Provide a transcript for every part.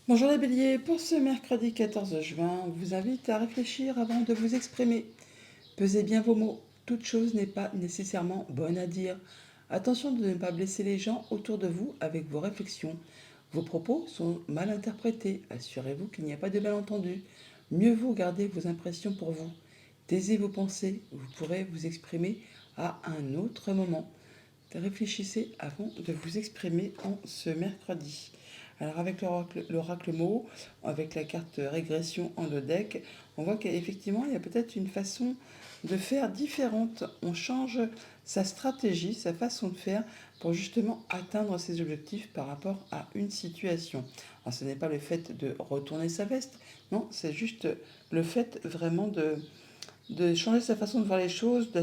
Bonjour les béliers, pour ce mercredi 14 juin, on vous invite à réfléchir avant de vous exprimer. Pesez bien vos mots, toute chose n'est pas nécessairement bonne à dire. Attention de ne pas blesser les gens autour de vous avec vos réflexions. Vos propos sont mal interprétés, assurez-vous qu'il n'y a pas de malentendu. Mieux vaut garder vos impressions pour vous. Taisez vos pensées, vous pourrez vous exprimer à un autre moment. Réfléchissez avant de vous exprimer en ce mercredi. Alors avec l'oracle mot, avec la carte régression en le deck, on voit qu'effectivement il y a peut-être une façon de faire différente. On change sa stratégie, sa façon de faire pour justement atteindre ses objectifs par rapport à une situation. Alors ce n'est pas le fait de retourner sa veste, non, c'est juste le fait vraiment de changer sa façon de voir les choses, de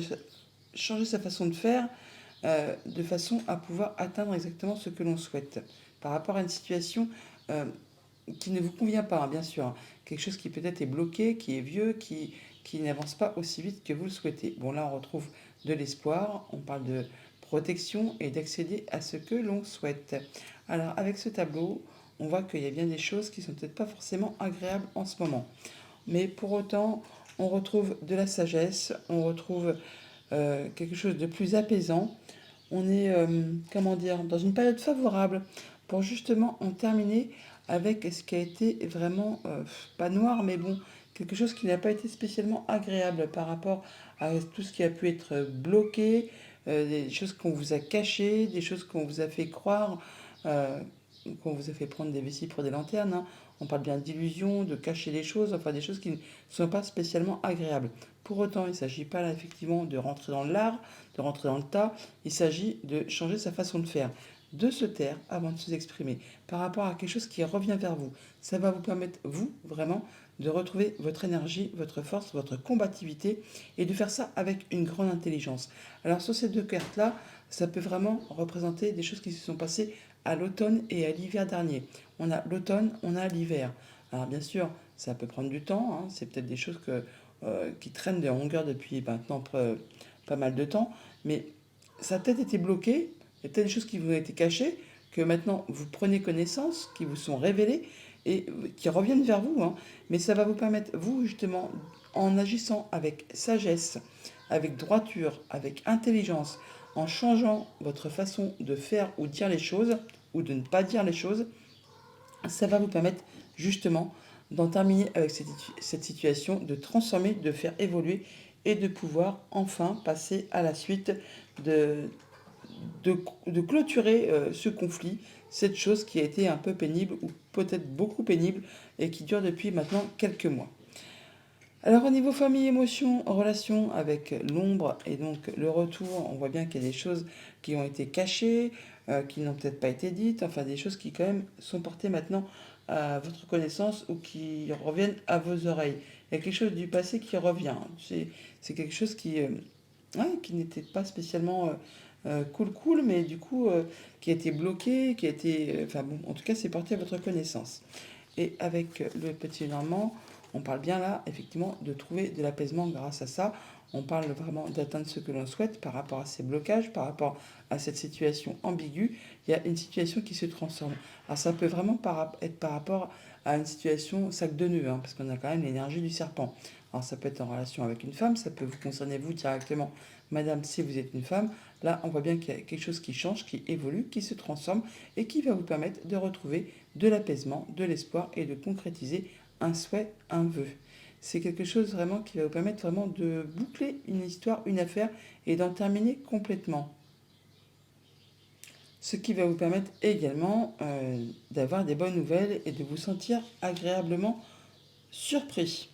changer sa façon de faire de façon à pouvoir atteindre exactement ce que l'on souhaite. Par rapport à une situation qui ne vous convient pas, hein, bien sûr. Hein. Quelque chose qui peut-être est bloqué, qui est vieux, qui n'avance pas aussi vite que vous le souhaitez. Bon, là, on retrouve de l'espoir, on parle de protection et d'accéder à ce que l'on souhaite. Alors, avec ce tableau, on voit qu'il y a bien des choses qui sont peut-être pas forcément agréables en ce moment. Mais pour autant, on retrouve de la sagesse, on retrouve quelque chose de plus apaisant. On est, comment dire, dans une période favorable pour justement en terminer avec ce qui a été vraiment, pas noir, mais bon, quelque chose qui n'a pas été spécialement agréable par rapport à tout ce qui a pu être bloqué, des choses qu'on vous a cachées, des choses qu'on vous a fait croire, euh, qu'on vous a fait prendre des vessies pour des lanternes. Hein. On parle bien d'illusions, de cacher les choses, enfin des choses qui ne sont pas spécialement agréables. Pour autant, il ne s'agit pas là effectivement de rentrer dans l'art, de rentrer dans le tas, il s'agit de changer sa façon de faire, de se taire avant de s'exprimer par rapport à quelque chose qui revient vers vous. Ça va vous permettre, vous, vraiment, de retrouver votre énergie, votre force, votre combativité et de faire ça avec une grande intelligence. Alors sur ces deux cartes-là, ça peut vraiment représenter des choses qui se sont passées à l'automne et à l'hiver dernier. On a l'automne, on a l'hiver. Alors bien sûr, ça peut prendre du temps, hein, c'est peut-être des choses qui traînent de longueur depuis maintenant pas mal de temps, mais ça a peut-être été bloqué, il y a peut-être des choses qui vous ont été cachées, que maintenant vous prenez connaissance, qui vous sont révélées et qui reviennent vers vous. Hein. Mais ça va vous permettre, vous justement, en agissant avec sagesse, avec droiture, avec intelligence, en changeant votre façon de faire ou dire les choses, ou de ne pas dire les choses, ça va vous permettre justement d'en terminer avec cette situation, de transformer, de faire évoluer et de pouvoir enfin passer à la suite, de, de clôturer ce conflit, cette chose qui a été un peu pénible ou peut-être beaucoup pénible et qui dure depuis maintenant quelques mois. Alors au niveau famille, émotion, relation avec l'ombre et donc le retour, on voit bien qu'il y a des choses qui ont été cachées, qui n'ont peut-être pas été dites, enfin des choses qui quand même sont portées maintenant à votre connaissance ou qui reviennent à vos oreilles. Il y a quelque chose du passé qui revient. C'est quelque chose ouais, qui n'était pas spécialement cool, mais du coup qui a été bloqué, qui a été... enfin bon, en tout cas c'est porté à votre connaissance. Et avec le petit Normand, on parle bien là, effectivement, de trouver de l'apaisement grâce à ça. On parle vraiment d'atteindre ce que l'on souhaite par rapport à ces blocages, par rapport à cette situation ambiguë. Il y a une situation qui se transforme. Alors ça peut vraiment être par rapport à une situation sac de nœuds, hein, parce qu'on a quand même l'énergie du serpent. Alors ça peut être en relation avec une femme, ça peut vous concerner vous directement, madame, si vous êtes une femme. Là, on voit bien qu'il y a quelque chose qui change, qui évolue, qui se transforme et qui va vous permettre de retrouver de l'apaisement, de l'espoir et de concrétiser un souhait, un vœu. C'est quelque chose vraiment qui va vous permettre vraiment de boucler une histoire, une affaire et d'en terminer complètement. Ce qui va vous permettre également d'avoir des bonnes nouvelles et de vous sentir agréablement surpris.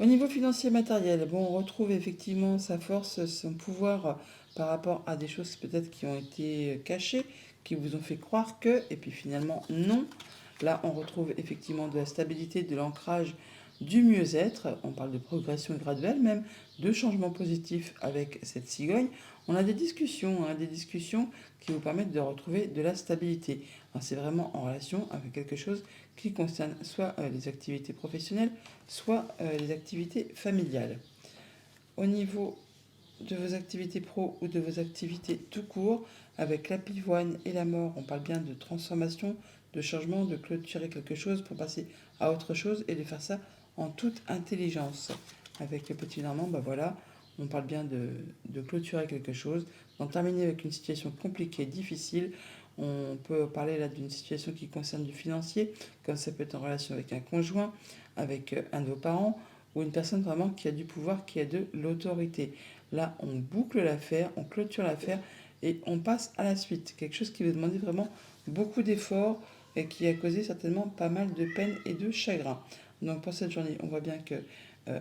Au niveau financier matériel, bon, on retrouve effectivement sa force, son pouvoir par rapport à des choses peut-être qui ont été cachées, qui vous ont fait croire que, et puis finalement non. Là, on retrouve effectivement de la stabilité, de l'ancrage, du mieux-être. On parle de progression graduelle même, de changement positif avec cette cigogne. On a des discussions qui vous permettent de retrouver de la stabilité. C'est vraiment en relation avec quelque chose qui concerne soit les activités professionnelles, soit les activités familiales. Au niveau de vos activités pro ou de vos activités tout court, avec la pivoine et la mort, on parle bien de transformation, de changement, de clôturer quelque chose pour passer à autre chose et de faire ça en toute intelligence. Avec le petit normand, voilà, on parle bien de clôturer quelque chose, d'en terminer avec une situation compliquée, difficile. On peut parler là d'une situation qui concerne du financier, comme ça peut être en relation avec un conjoint, avec un de vos parents, ou une personne vraiment qui a du pouvoir, qui a de l'autorité. Là, on boucle l'affaire, on clôture l'affaire et on passe à la suite. Quelque chose qui va demander vraiment beaucoup d'efforts et qui a causé certainement pas mal de peine et de chagrin. Donc pour cette journée, on voit bien que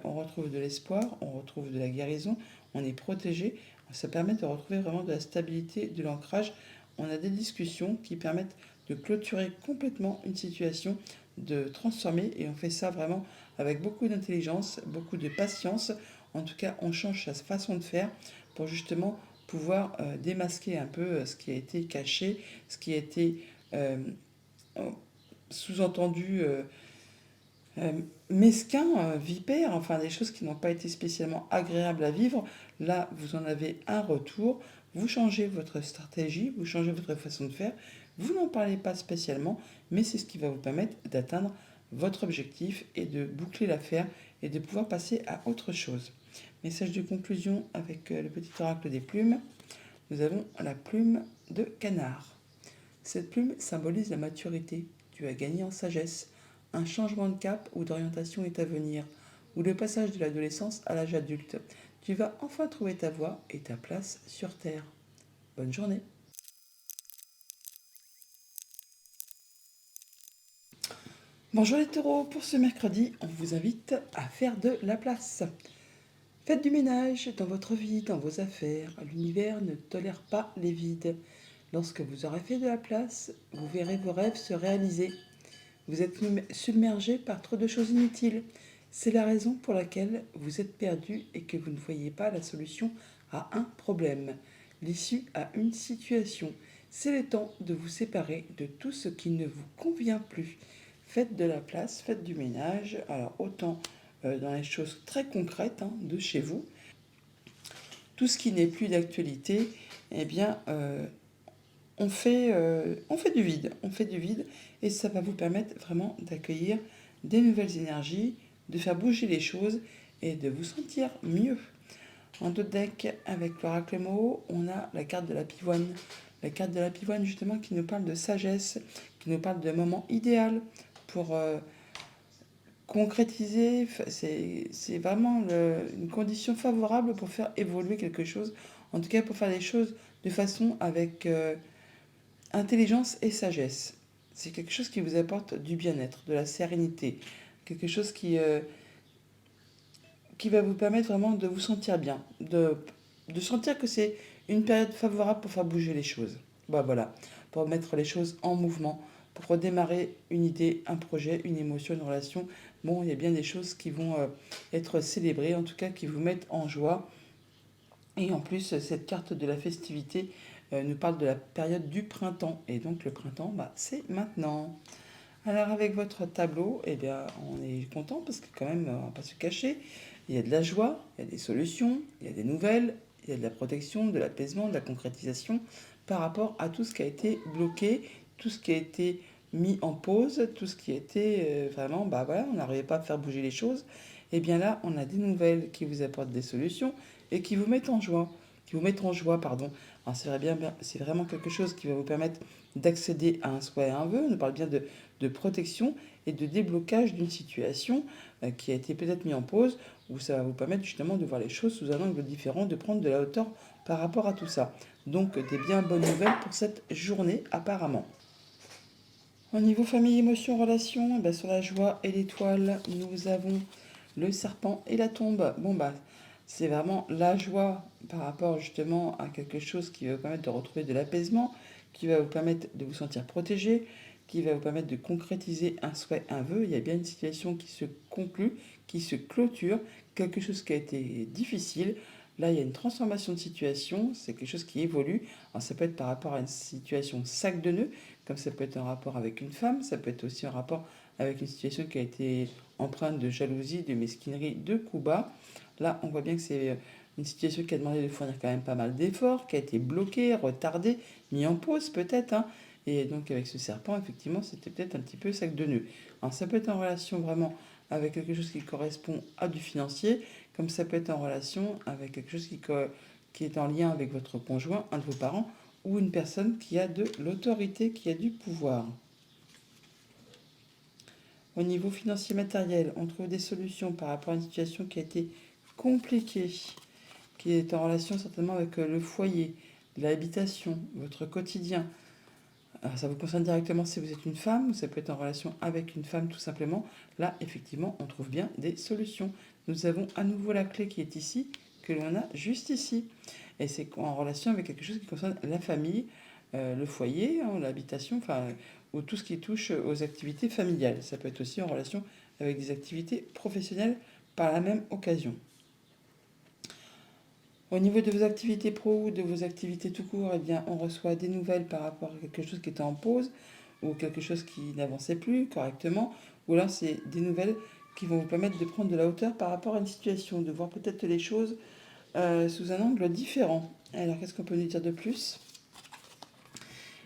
on retrouve de l'espoir, on retrouve de la guérison, on est protégé. Ça permet de retrouver vraiment de la stabilité, de l'ancrage. On a des discussions qui permettent de clôturer complètement une situation, de transformer, et on fait ça vraiment avec beaucoup d'intelligence, beaucoup de patience. En tout cas, on change sa façon de faire pour justement pouvoir démasquer un peu ce qui a été caché, ce qui a été euh, sous-entendu euh, mesquin, vipère, enfin des choses qui n'ont pas été spécialement agréables à vivre. Là, vous en avez un retour, vous changez votre stratégie, vous changez votre façon de faire, vous n'en parlez pas spécialement, mais c'est ce qui va vous permettre d'atteindre votre objectif et de boucler l'affaire et de pouvoir passer à autre chose. Message de conclusion avec le petit oracle des plumes. Nous avons la plume de canard. Cette plume symbolise la maturité. Tu as gagné en sagesse. Un changement de cap ou d'orientation est à venir, ou le passage de l'adolescence à l'âge adulte. Tu vas enfin trouver ta voie et ta place sur Terre. Bonne journée. Bonjour les taureaux, pour ce mercredi, on vous invite à faire de la place. Faites du ménage dans votre vie, dans vos affaires. L'univers ne tolère pas les vides. Lorsque vous aurez fait de la place, vous verrez vos rêves se réaliser. Vous êtes submergé par trop de choses inutiles. C'est la raison pour laquelle vous êtes perdu et que vous ne voyez pas la solution à un problème, l'issue à une situation. C'est le temps de vous séparer de tout ce qui ne vous convient plus. Faites de la place, faites du ménage. Alors autant dans les choses très concrètes de chez vous. Tout ce qui n'est plus d'actualité, eh bien, on fait du vide. On fait du vide et ça va vous permettre vraiment d'accueillir des nouvelles énergies, de faire bouger les choses et de vous sentir mieux. En d'autres decks, avec l'oracle Moho, on a la carte de la pivoine. La carte de la pivoine, justement, qui nous parle de sagesse, qui nous parle de moment idéal pour concrétiser. C'est vraiment une condition favorable pour faire évoluer quelque chose. En tout cas, pour faire les choses de façon avec intelligence et sagesse. C'est quelque chose qui vous apporte du bien-être, de la sérénité. Quelque chose qui va vous permettre vraiment de vous sentir bien, de sentir que c'est une période favorable pour faire bouger les choses. Voilà, pour mettre les choses en mouvement, pour redémarrer une idée, un projet, une émotion, une relation. Bon, il y a bien des choses qui vont être célébrées, en tout cas qui vous mettent en joie. Et en plus, cette carte de la festivité nous parle de la période du printemps. Et donc le printemps, c'est maintenant. Alors avec votre tableau, eh bien, on est content parce que quand même, on ne va pas se cacher, il y a de la joie, il y a des solutions, il y a des nouvelles, il y a de la protection, de l'apaisement, de la concrétisation par rapport à tout ce qui a été bloqué, tout ce qui a été mis en pause, tout ce qui a été vraiment, voilà, on n'arrivait pas à faire bouger les choses. Et bien là, on a des nouvelles qui vous apportent des solutions et qui vous mettent en joie, pardon. Alors c'est vraiment quelque chose qui va vous permettre d'accéder à un souhait et à un vœu. On parle bien de protection et de déblocage d'une situation qui a été peut-être mise en pause, où ça va vous permettre justement de voir les choses sous un angle différent, de prendre de la hauteur par rapport à tout ça. Donc des bien bonnes nouvelles pour cette journée apparemment. Au niveau famille, émotion, relation, sur la joie et l'étoile, nous avons le serpent et la tombe. C'est vraiment la joie par rapport justement à quelque chose qui va vous permettre de retrouver de l'apaisement, qui va vous permettre de vous sentir protégé, qui va vous permettre de concrétiser un souhait, un vœu. Il y a bien une situation qui se conclut, qui se clôture, quelque chose qui a été difficile. Là, il y a une transformation de situation, c'est quelque chose qui évolue. Alors, ça peut être par rapport à une situation sac de nœuds, comme ça peut être un rapport avec une femme, ça peut être aussi un rapport avec une situation qui a été empreinte de jalousie, de mesquinerie, de coups bas. Là, on voit bien que c'est une situation qui a demandé de fournir quand même pas mal d'efforts, qui a été bloquée, retardée, mis en pause peut-être, Et donc avec ce serpent, effectivement, c'était peut-être un petit peu sac de nœuds. Alors ça peut être en relation vraiment avec quelque chose qui correspond à du financier, comme ça peut être en relation avec quelque chose qui est en lien avec votre conjoint, un de vos parents, ou une personne qui a de l'autorité, qui a du pouvoir. Au niveau financier matériel, on trouve des solutions par rapport à une situation qui a été compliquée, qui est en relation certainement avec le foyer, l'habitation, votre quotidien. Alors, ça vous concerne directement si vous êtes une femme, ou ça peut être en relation avec une femme tout simplement. Là, effectivement, on trouve bien des solutions. Nous avons à nouveau la clé qui est ici, que l'on a juste ici. Et c'est en relation avec quelque chose qui concerne la famille, le foyer, hein, l'habitation, enfin, ou tout ce qui touche aux activités familiales. Ça peut être aussi en relation avec des activités professionnelles par la même occasion. Au niveau de vos activités pro ou de vos activités tout court, eh bien, on reçoit des nouvelles par rapport à quelque chose qui était en pause ou quelque chose qui n'avançait plus correctement. Ou alors, c'est des nouvelles qui vont vous permettre de prendre de la hauteur par rapport à une situation, de voir peut-être les choses sous un angle différent. Alors, qu'est-ce qu'on peut nous dire de plus?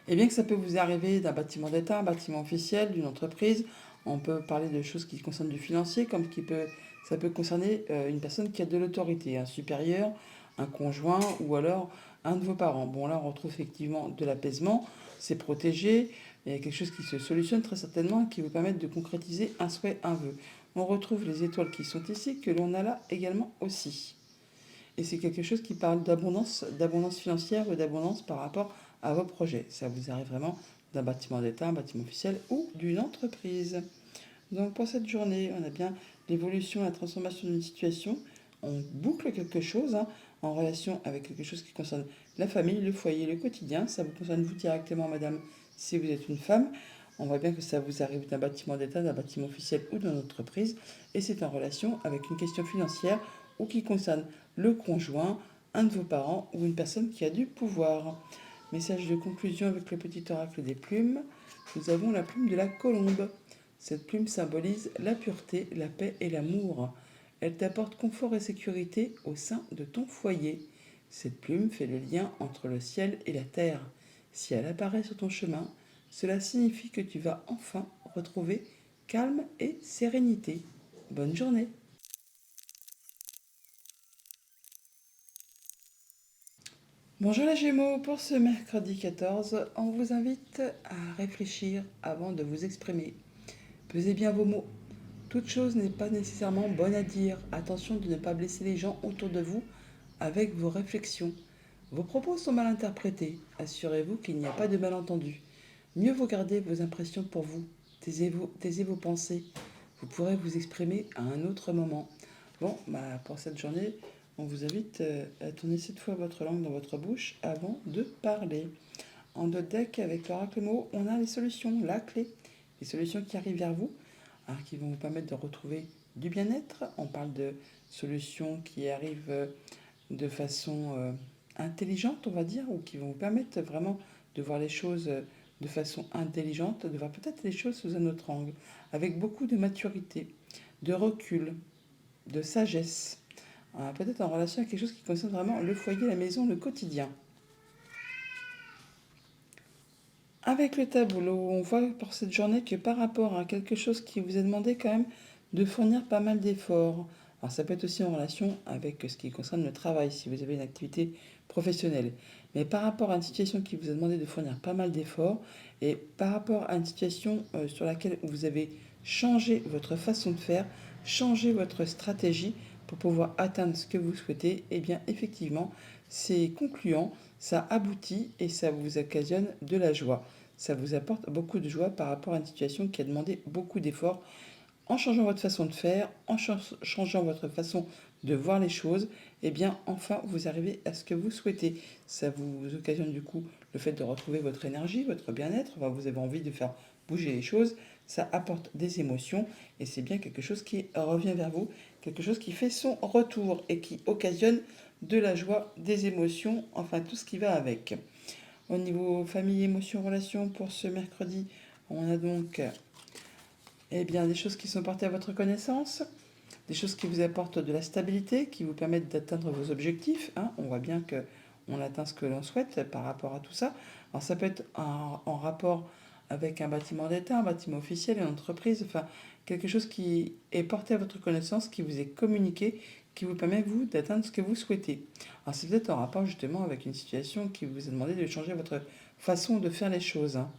Eh bien, que ça peut vous arriver d'un bâtiment d'État, un bâtiment officiel, d'une entreprise. On peut parler de choses qui concernent du financier, comme ça peut concerner une personne qui a de l'autorité, un supérieur, un conjoint ou alors un de vos parents. Bon, là, on retrouve effectivement de l'apaisement, c'est protégé, il y a quelque chose qui se solutionne très certainement et qui vous permet de concrétiser un souhait, un vœu. On retrouve les étoiles qui sont ici, que l'on a là également aussi. Et c'est quelque chose qui parle d'abondance financière ou d'abondance par rapport à vos projets. Ça vous arrive vraiment d'un bâtiment d'État, un bâtiment officiel ou d'une entreprise. Donc pour cette journée, on a bien l'évolution, la transformation d'une situation. On boucle quelque chose en relation avec quelque chose qui concerne la famille, le foyer, le quotidien. Ça vous concerne vous directement, madame, si vous êtes une femme. On voit bien que ça vous arrive d'un bâtiment d'État, d'un bâtiment officiel ou d'une entreprise. Et c'est en relation avec une question financière ou qui concerne le conjoint, un de vos parents ou une personne qui a du pouvoir. Message de conclusion avec le petit oracle des plumes. Nous avons la plume de la colombe. Cette plume symbolise la pureté, la paix et l'amour. Elle t'apporte confort et sécurité au sein de ton foyer. Cette plume fait le lien entre le ciel et la terre. Si elle apparaît sur ton chemin, cela signifie que tu vas enfin retrouver calme et sérénité. Bonne journée. Bonjour les Gémeaux, pour ce mercredi 14, on vous invite à réfléchir avant de vous exprimer. Pesez bien vos mots. Toute chose n'est pas nécessairement bonne à dire. Attention de ne pas blesser les gens autour de vous avec vos réflexions. Vos propos sont mal interprétés. Assurez-vous qu'il n'y a pas de malentendu. Mieux vaut garder vos impressions pour vous. Taisez vos pensées. Vous pourrez vous exprimer à un autre moment. Bon, pour cette journée, on vous invite à tourner cette fois votre langue dans votre bouche avant de parler. En deux decks, avec l'oracle mot, on a les solutions, la clé. Les solutions qui arrivent vers vous, alors qui vont vous permettre de retrouver du bien-être. On parle de solutions qui arrivent de façon intelligente, on va dire, ou qui vont vous permettre vraiment de voir les choses de façon intelligente, de voir peut-être les choses sous un autre angle, avec beaucoup de maturité, de recul, de sagesse. Peut-être en relation avec quelque chose qui concerne vraiment le foyer, la maison, le quotidien. Avec le tableau, on voit pour cette journée que par rapport à quelque chose qui vous est demandé quand même de fournir pas mal d'efforts. Alors ça peut être aussi en relation avec ce qui concerne le travail, si vous avez une activité professionnelle. Mais par rapport à une situation qui vous a demandé de fournir pas mal d'efforts, et par rapport à une situation sur laquelle vous avez changé votre façon de faire, changé votre stratégie pour pouvoir atteindre ce que vous souhaitez, eh bien effectivement, c'est concluant, ça aboutit et ça vous occasionne de la joie. Ça vous apporte beaucoup de joie par rapport à une situation qui a demandé beaucoup d'efforts. En changeant votre façon de faire, en changeant votre façon de voir les choses, eh bien enfin vous arrivez à ce que vous souhaitez. Ça vous occasionne du coup le fait de retrouver votre énergie, votre bien-être, enfin, vous avez envie de faire bouger les choses, ça apporte des émotions et c'est bien quelque chose qui revient vers vous, quelque chose qui fait son retour et qui occasionne de la joie, des émotions, enfin tout ce qui va avec. Au niveau famille, émotions, relations, pour ce mercredi, on a donc des choses qui sont portées à votre connaissance, des choses qui vous apportent de la stabilité, qui vous permettent d'atteindre vos objectifs. On voit bien que on atteint ce que l'on souhaite par rapport à tout ça. Alors ça peut être en rapport avec un bâtiment d'État, un bâtiment officiel, une entreprise, enfin quelque chose qui est porté à votre connaissance, qui vous est communiqué, qui vous permet, vous, d'atteindre ce que vous souhaitez. Alors c'est peut-être en rapport justement avec une situation qui vous a demandé de changer votre façon de faire les choses, hein.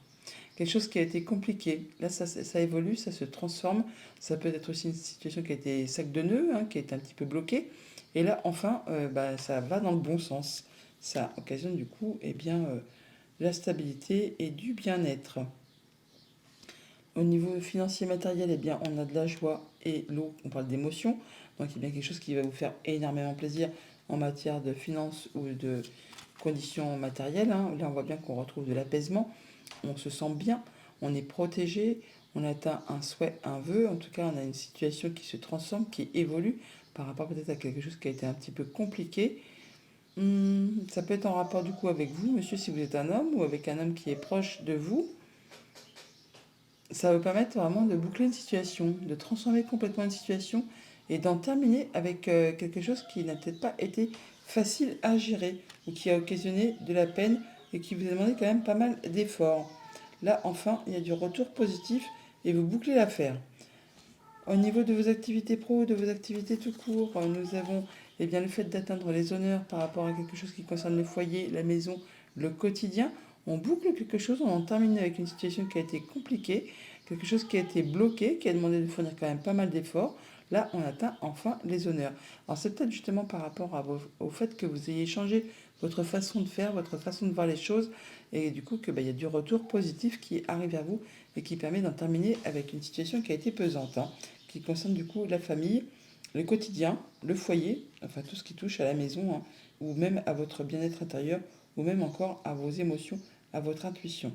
Quelque chose qui a été compliqué. Là, ça évolue, ça se transforme. Ça peut être aussi une situation qui a été sac de nœuds, hein, qui est un petit peu bloquée. Et là, enfin, ça va dans le bon sens. Ça occasionne du coup de la stabilité et du bien-être. Au niveau financier matériel, on a de la joie et l'eau, on parle d'émotion. Donc, il y a bien quelque chose qui va vous faire énormément plaisir en matière de finances ou de conditions matérielles, hein. Là, on voit bien qu'on retrouve de l'apaisement. On se sent bien, on est protégé, on atteint un souhait, un vœu. En tout cas, on a une situation qui se transforme, qui évolue par rapport peut-être à quelque chose qui a été un petit peu compliqué. Ça peut être en rapport du coup avec vous, monsieur, si vous êtes un homme, ou avec un homme qui est proche de vous. Ça va vous permettre vraiment de boucler une situation, de transformer complètement une situation et d'en terminer avec quelque chose qui n'a peut-être pas été facile à gérer ou qui a occasionné de la peine et qui vous a demandé quand même pas mal d'efforts. Là, enfin, il y a du retour positif et vous bouclez l'affaire. Au niveau de vos activités pro, de vos activités tout court, nous avons le fait d'atteindre les honneurs par rapport à quelque chose qui concerne le foyer, la maison, le quotidien. On boucle quelque chose, on en termine avec une situation qui a été compliquée, quelque chose qui a été bloqué, qui a demandé de fournir quand même pas mal d'efforts. Là, on atteint enfin les honneurs. Alors c'est peut-être justement par rapport au fait que vous ayez changé votre façon de faire, votre façon de voir les choses, et du coup il y a du retour positif qui arrive à vous et qui permet d'en terminer avec une situation qui a été pesante, hein, qui concerne du coup la famille, le quotidien, le foyer, enfin tout ce qui touche à la maison, hein, ou même à votre bien-être intérieur, ou même encore à vos émotions, à votre intuition.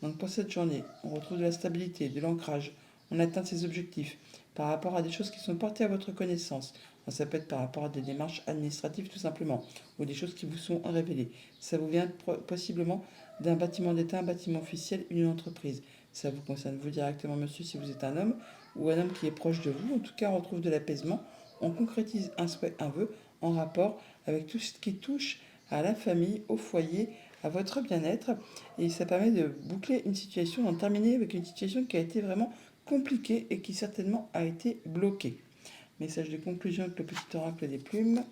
Donc pour cette journée, on retrouve de la stabilité, de l'ancrage, on atteint ses objectifs par rapport à des choses qui sont portées à votre connaissance. Alors, ça peut être par rapport à des démarches administratives tout simplement, ou des choses qui vous sont révélées. Ça vous vient possiblement d'un bâtiment d'État, un bâtiment officiel, une entreprise. Ça vous concerne vous directement, monsieur, si vous êtes un homme, ou un homme qui est proche de vous. En tout cas, on retrouve de l'apaisement. On concrétise un souhait, un vœu en rapport avec tout ce qui touche à la famille, au foyer, à votre bien-être. Et ça permet de boucler une situation, d'en terminer avec une situation qui a été vraiment compliquée et qui certainement a été bloquée. Message de conclusion avec le petit oracle des plumes.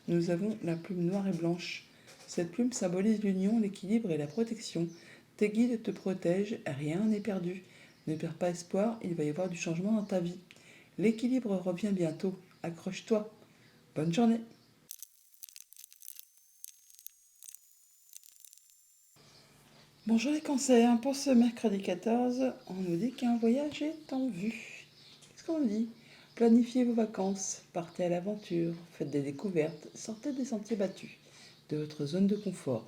Nous avons la plume noire et blanche. Cette plume symbolise l'union, l'équilibre et la protection. Tes guides te protègent, rien n'est perdu. Ne perds pas espoir, il va y avoir du changement dans ta vie. L'équilibre revient bientôt. Accroche-toi. Bonne journée. Bonjour les cancers, pour ce mercredi 14, on nous dit qu'un voyage est en vue. Qu'est-ce qu'on dit? Planifiez vos vacances, partez à l'aventure, faites des découvertes, sortez des sentiers battus, de votre zone de confort.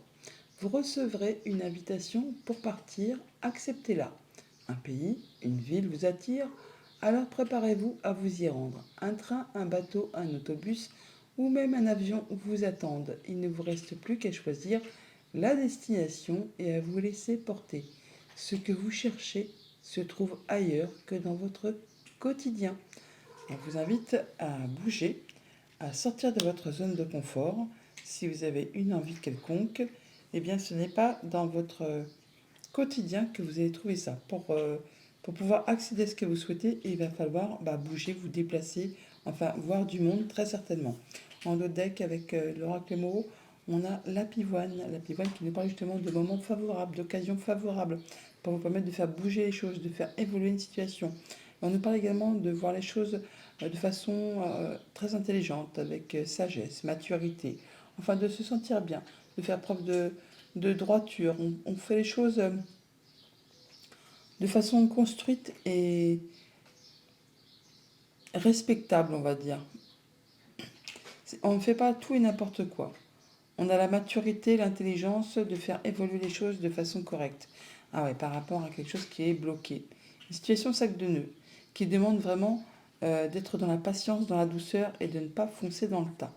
Vous recevrez une invitation pour partir, acceptez-la. Un pays, une ville vous attire, alors préparez-vous à vous y rendre. Un train, un bateau, un autobus ou même un avion vous attendent. Il ne vous reste plus qu'à choisir la destination et à vous laisser porter. Ce que vous cherchez se trouve ailleurs que dans votre quotidien. On vous invite à bouger, à sortir de votre zone de confort. Si vous avez une envie quelconque, ce n'est pas dans votre quotidien que vous allez trouver ça. Pour pouvoir accéder à ce que vous souhaitez, il va falloir bouger, vous déplacer, enfin voir du monde très certainement. En autre deck avec l'oracle Moreau, on a la pivoine qui nous parle justement de moments favorables, d'occasions favorables pour vous permettre de faire bouger les choses, de faire évoluer une situation. On nous parle également de voir les choses de façon très intelligente, avec sagesse, maturité, enfin de se sentir bien, de faire preuve de droiture. On fait les choses de façon construite et respectable, on va dire. On ne fait pas tout et n'importe quoi. On a la maturité, l'intelligence de faire évoluer les choses de façon correcte. Ah ouais, par rapport à quelque chose qui est bloqué. Une situation sac de nœuds, qui demande vraiment d'être dans la patience, dans la douceur et de ne pas foncer dans le tas.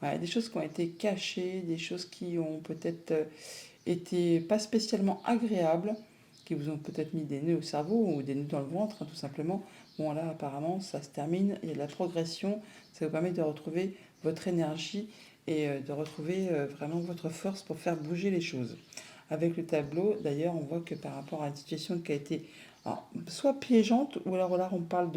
Voilà, des choses qui ont été cachées, des choses qui ont peut-être été pas spécialement agréables, qui vous ont peut-être mis des nœuds au cerveau ou des nœuds dans le ventre, hein, tout simplement. Bon, là, apparemment, ça se termine, il y a de la progression, ça vous permet de retrouver votre énergie et de retrouver vraiment votre force pour faire bouger les choses. Avec le tableau, d'ailleurs, on voit que par rapport à une situation qui a été soit piégeante, ou alors là, on parle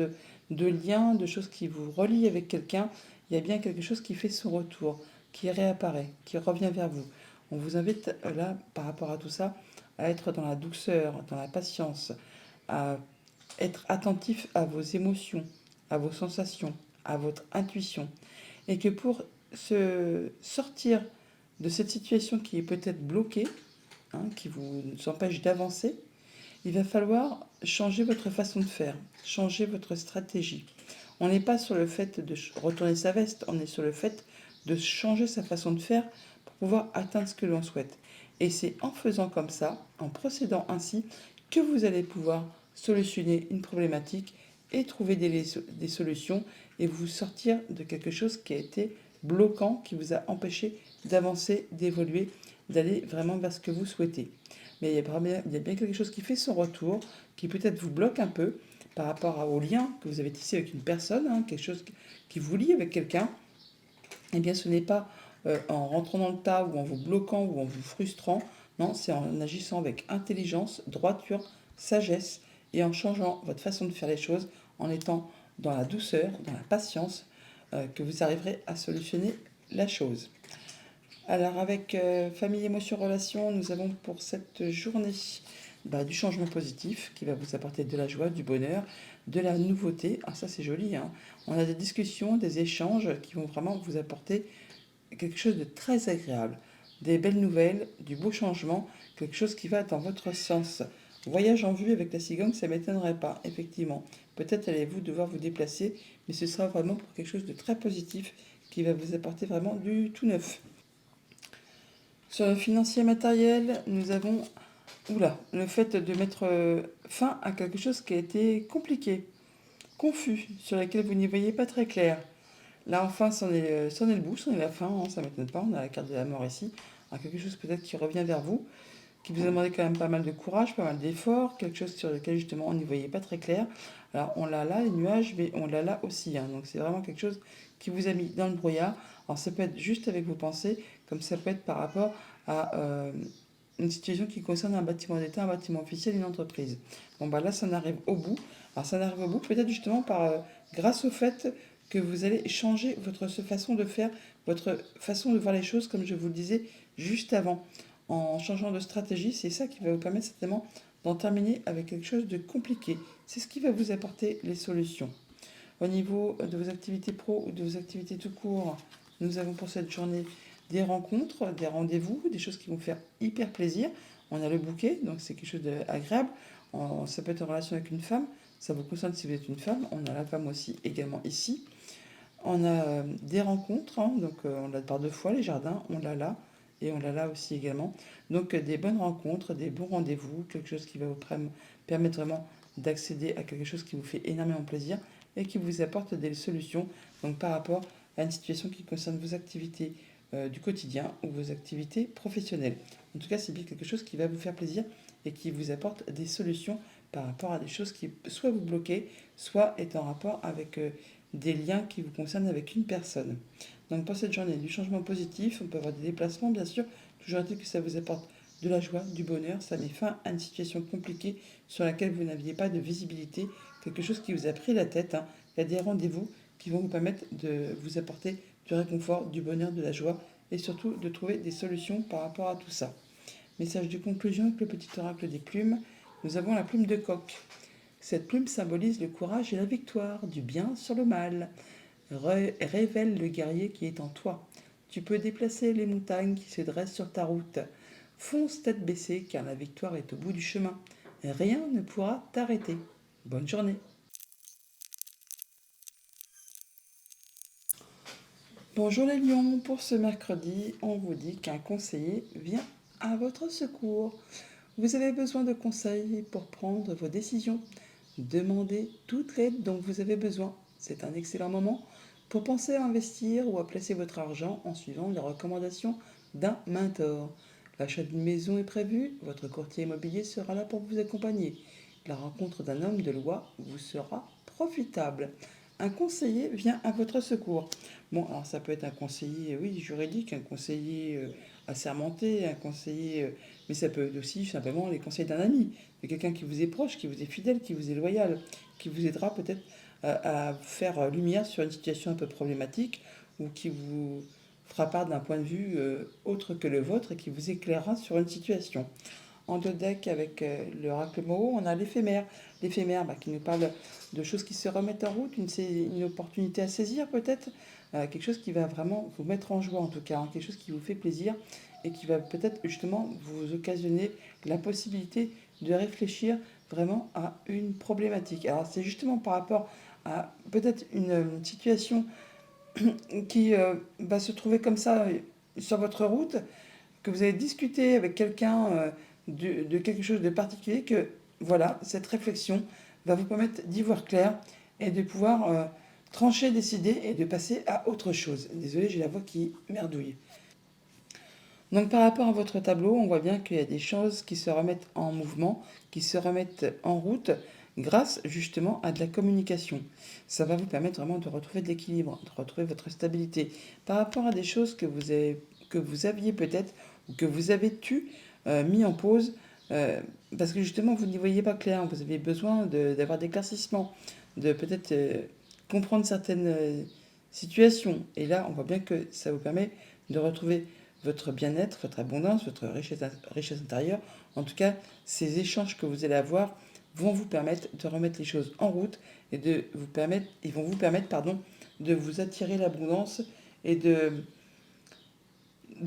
de liens, de choses qui vous relient avec quelqu'un, il y a bien quelque chose qui fait son retour, qui réapparaît, qui revient vers vous. On vous invite là, par rapport à tout ça, à être dans la douceur, dans la patience, à être attentif à vos émotions, à vos sensations, à votre intuition. Et que pour se sortir de cette situation qui est peut-être bloquée, qui vous empêche d'avancer, il va falloir changer votre façon de faire, changer votre stratégie. On n'est pas sur le fait de retourner sa veste, on est sur le fait de changer sa façon de faire pour pouvoir atteindre ce que l'on souhaite. Et c'est en faisant comme ça, en procédant ainsi, que vous allez pouvoir solutionner une problématique et trouver des solutions et vous sortir de quelque chose qui a été bloquant, qui vous a empêché d'avancer, d'évoluer, d'aller vraiment vers ce que vous souhaitez. Mais il y a bien quelque chose qui fait son retour, qui peut-être vous bloque un peu par rapport au lien que vous avez tissé avec une personne, quelque chose qui vous lie avec quelqu'un. Eh bien, ce n'est pas en rentrant dans le tas ou en vous bloquant ou en vous frustrant. Non, c'est en agissant avec intelligence, droiture, sagesse et en changeant votre façon de faire les choses, en étant dans la douceur, dans la patience, que vous arriverez à solutionner la chose. Alors avec famille, émotion, relation, nous avons pour cette journée du changement positif qui va vous apporter de la joie, du bonheur, de la nouveauté. Ah ça c'est joli, hein. On a des discussions, des échanges qui vont vraiment vous apporter quelque chose de très agréable. Des belles nouvelles, du beau changement, quelque chose qui va dans votre sens. Voyage en vue avec la cigogne, ça ne m'étonnerait pas, effectivement. Peut-être allez-vous devoir vous déplacer, mais ce sera vraiment pour quelque chose de très positif qui va vous apporter vraiment du tout neuf. Sur le financier matériel, nous avons le fait de mettre fin à quelque chose qui a été compliqué, confus, sur lequel vous n'y voyez pas très clair. Là, enfin, c'en est le bout, c'en est la fin, ça ne m'étonne pas, on a la carte de la mort ici. Alors, quelque chose peut-être qui revient vers vous, qui vous a demandé quand même pas mal de courage, pas mal d'efforts, quelque chose sur lequel justement on n'y voyait pas très clair. Alors, on l'a là, les nuages, mais on l'a là aussi. Donc, c'est vraiment quelque chose qui vous a mis dans le brouillard. Alors, ça peut être juste avec vos pensées, comme ça peut être par rapport à une situation qui concerne un bâtiment d'État, un bâtiment officiel, une entreprise. Bon, là, ça en arrive au bout. Alors, ça en arrive au bout peut-être justement grâce au fait que vous allez changer votre façon de faire, votre façon de voir les choses, comme je vous le disais juste avant. En changeant de stratégie, c'est ça qui va vous permettre certainement d'en terminer avec quelque chose de compliqué. C'est ce qui va vous apporter les solutions. Au niveau de vos activités pro ou de vos activités tout court, nous avons pour cette journée des rencontres, des rendez-vous, des choses qui vont faire hyper plaisir. On a le bouquet, donc c'est quelque chose d'agréable. Ça peut être en relation avec une femme, ça vous concerne si vous êtes une femme. On a la femme aussi également ici. On a des rencontres, donc on l'a par deux fois, les jardins, on l'a là, et on l'a là aussi également. Donc des bonnes rencontres, des bons rendez-vous, quelque chose qui va vous permettre vraiment d'accéder à quelque chose qui vous fait énormément plaisir et qui vous apporte des solutions donc par rapport à une situation qui concerne vos activités du quotidien ou vos activités professionnelles. En tout cas, c'est bien quelque chose qui va vous faire plaisir et qui vous apporte des solutions par rapport à des choses qui soit vous bloquez, soit est en rapport avec des liens qui vous concernent avec une personne. Donc pour cette journée du changement positif, on peut avoir des déplacements bien sûr, toujours est-il que ça vous apporte de la joie, du bonheur, ça met fin à une situation compliquée sur laquelle vous n'aviez pas de visibilité, quelque chose qui vous a pris la tête. Il y a des rendez-vous qui vont vous permettre de vous apporter du réconfort, du bonheur, de la joie et surtout de trouver des solutions par rapport à tout ça. Message de conclusion avec le petit oracle des plumes. Nous avons la plume de coq. Cette plume symbolise le courage et la victoire, du bien sur le mal. Révèle le guerrier qui est en toi. Tu peux déplacer les montagnes qui se dressent sur ta route. Fonce tête baissée car la victoire est au bout du chemin. Rien ne pourra t'arrêter. Bonne journée. Bonjour les lions, pour ce mercredi, on vous dit qu'un conseiller vient à votre secours. Vous avez besoin de conseils pour prendre vos décisions. Demandez toute l'aide dont vous avez besoin. C'est un excellent moment pour penser à investir ou à placer votre argent en suivant les recommandations d'un mentor. L'achat d'une maison est prévu, votre courtier immobilier sera là pour vous accompagner. La rencontre d'un homme de loi vous sera profitable. un conseiller vient à votre secours. Bon, alors ça peut être un conseiller, oui, juridique, un conseiller assermenté, un conseiller, mais ça peut être aussi simplement les conseils d'un ami, de quelqu'un qui vous est proche, qui vous est fidèle, qui vous est loyal, qui vous aidera peut-être à faire lumière sur une situation un peu problématique ou qui vous fera part d'un point de vue autre que le vôtre et qui vous éclairera sur une situation. En deux decks avec l'oracle Moho, on a l'éphémère. L'éphémère qui nous parle de choses qui se remettent en route, une opportunité à saisir peut-être, quelque chose qui va vraiment vous mettre en joie en tout cas, hein, quelque chose qui vous fait plaisir et qui va peut-être justement vous occasionner la possibilité de réfléchir vraiment à une problématique. Alors c'est justement par rapport à peut-être une situation qui va se trouver comme ça sur votre route, que vous avez discuté avec quelqu'un de quelque chose de particulier, que voilà, cette réflexion va vous permettre d'y voir clair et de pouvoir trancher, décider et de passer à autre chose. Désolé, j'ai la voix qui merdouille. Donc par rapport à votre tableau, on voit bien qu'il y a des choses qui se remettent en mouvement, qui se remettent en route grâce justement à de la communication. Ça va vous permettre vraiment de retrouver de l'équilibre, de retrouver votre stabilité par rapport à des choses que vous aviez peut-être ou que vous avez mis en pause parce que justement vous n'y voyez pas clair, vous avez besoin d'avoir d'éclaircissements, de peut-être comprendre certaines situations. Et là, on voit bien que ça vous permet de retrouver votre bien-être, votre abondance, votre richesse intérieure. En tout cas, ces échanges que vous allez avoir vont vous permettre de remettre les choses en route et vont vous permettre de vous attirer l'abondance et de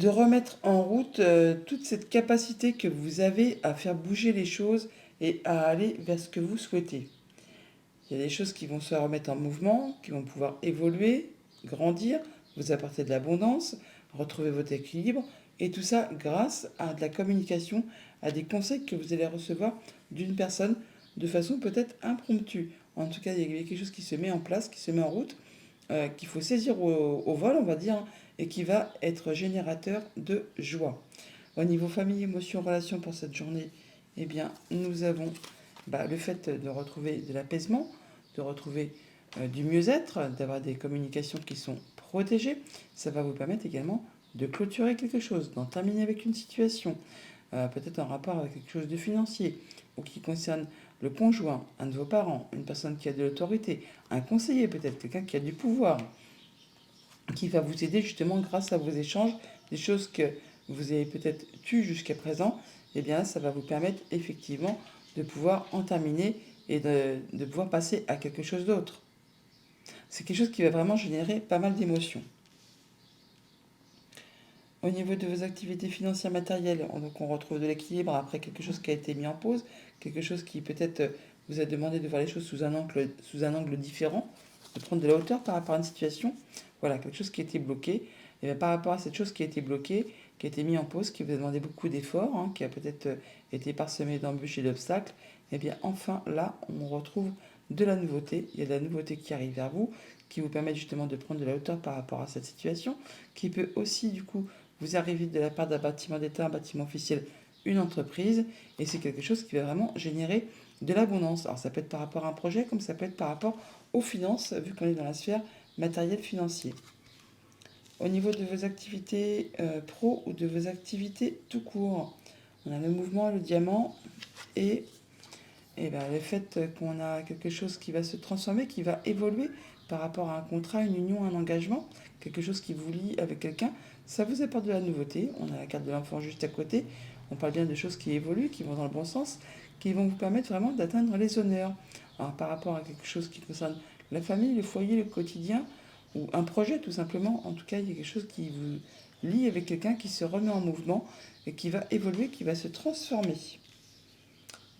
remettre en route toute cette capacité que vous avez à faire bouger les choses et à aller vers ce que vous souhaitez. Il y a des choses qui vont se remettre en mouvement, qui vont pouvoir évoluer, grandir, vous apporter de l'abondance, retrouver votre équilibre, et tout ça grâce à de la communication, à des conseils que vous allez recevoir d'une personne de façon peut-être impromptue. En tout cas, il y a quelque chose qui se met en place, qui se met en route, qu'il faut saisir au vol, on va dire, hein, et qui va être générateur de joie. Au niveau famille, émotion, relation pour cette journée, eh bien, nous avons le fait de retrouver de l'apaisement, de retrouver du mieux-être, d'avoir des communications qui sont protégées. Ça va vous permettre également de clôturer quelque chose, d'en terminer avec une situation, peut-être en rapport avec quelque chose de financier, ou qui concerne le conjoint, un de vos parents, une personne qui a de l'autorité, un conseiller peut-être, quelqu'un qui a du pouvoir, qui va vous aider justement grâce à vos échanges, des choses que vous avez peut-être tues jusqu'à présent, eh bien ça va vous permettre effectivement de pouvoir en terminer et de pouvoir passer à quelque chose d'autre. C'est quelque chose qui va vraiment générer pas mal d'émotions. Au niveau de vos activités financières matérielles, donc on retrouve de l'équilibre après quelque chose qui a été mis en pause, quelque chose qui peut-être vous a demandé de voir les choses sous un angle différent, de prendre de la hauteur par rapport à une situation. Voilà, quelque chose qui a été bloqué. Et bien, par rapport à cette chose qui a été bloquée, qui a été mise en pause, qui vous a demandé beaucoup d'efforts, hein, qui a peut-être été parsemé d'embûches et d'obstacles, et bien enfin là, on retrouve de la nouveauté. Il y a de la nouveauté qui arrive vers vous, qui vous permet justement de prendre de la hauteur par rapport à cette situation, qui peut aussi du coup vous arrivez de la part d'un bâtiment d'État, un bâtiment officiel, une entreprise, et c'est quelque chose qui va vraiment générer de l'abondance. Alors ça peut être par rapport à un projet, comme ça peut être par rapport aux finances, vu qu'on est dans la sphère matérielle financière. Au niveau de vos activités pro ou de vos activités tout court, on a le mouvement, le diamant, et le fait qu'on a quelque chose qui va se transformer, qui va évoluer par rapport à un contrat, une union, un engagement, quelque chose qui vous lie avec quelqu'un, ça vous apporte de la nouveauté. On a la carte de l'enfant juste à côté. On parle bien de choses qui évoluent, qui vont dans le bon sens, qui vont vous permettre vraiment d'atteindre les honneurs. Alors, par rapport à quelque chose qui concerne la famille, le foyer, le quotidien, ou un projet tout simplement, en tout cas, il y a quelque chose qui vous lie avec quelqu'un qui se remet en mouvement et qui va évoluer, qui va se transformer.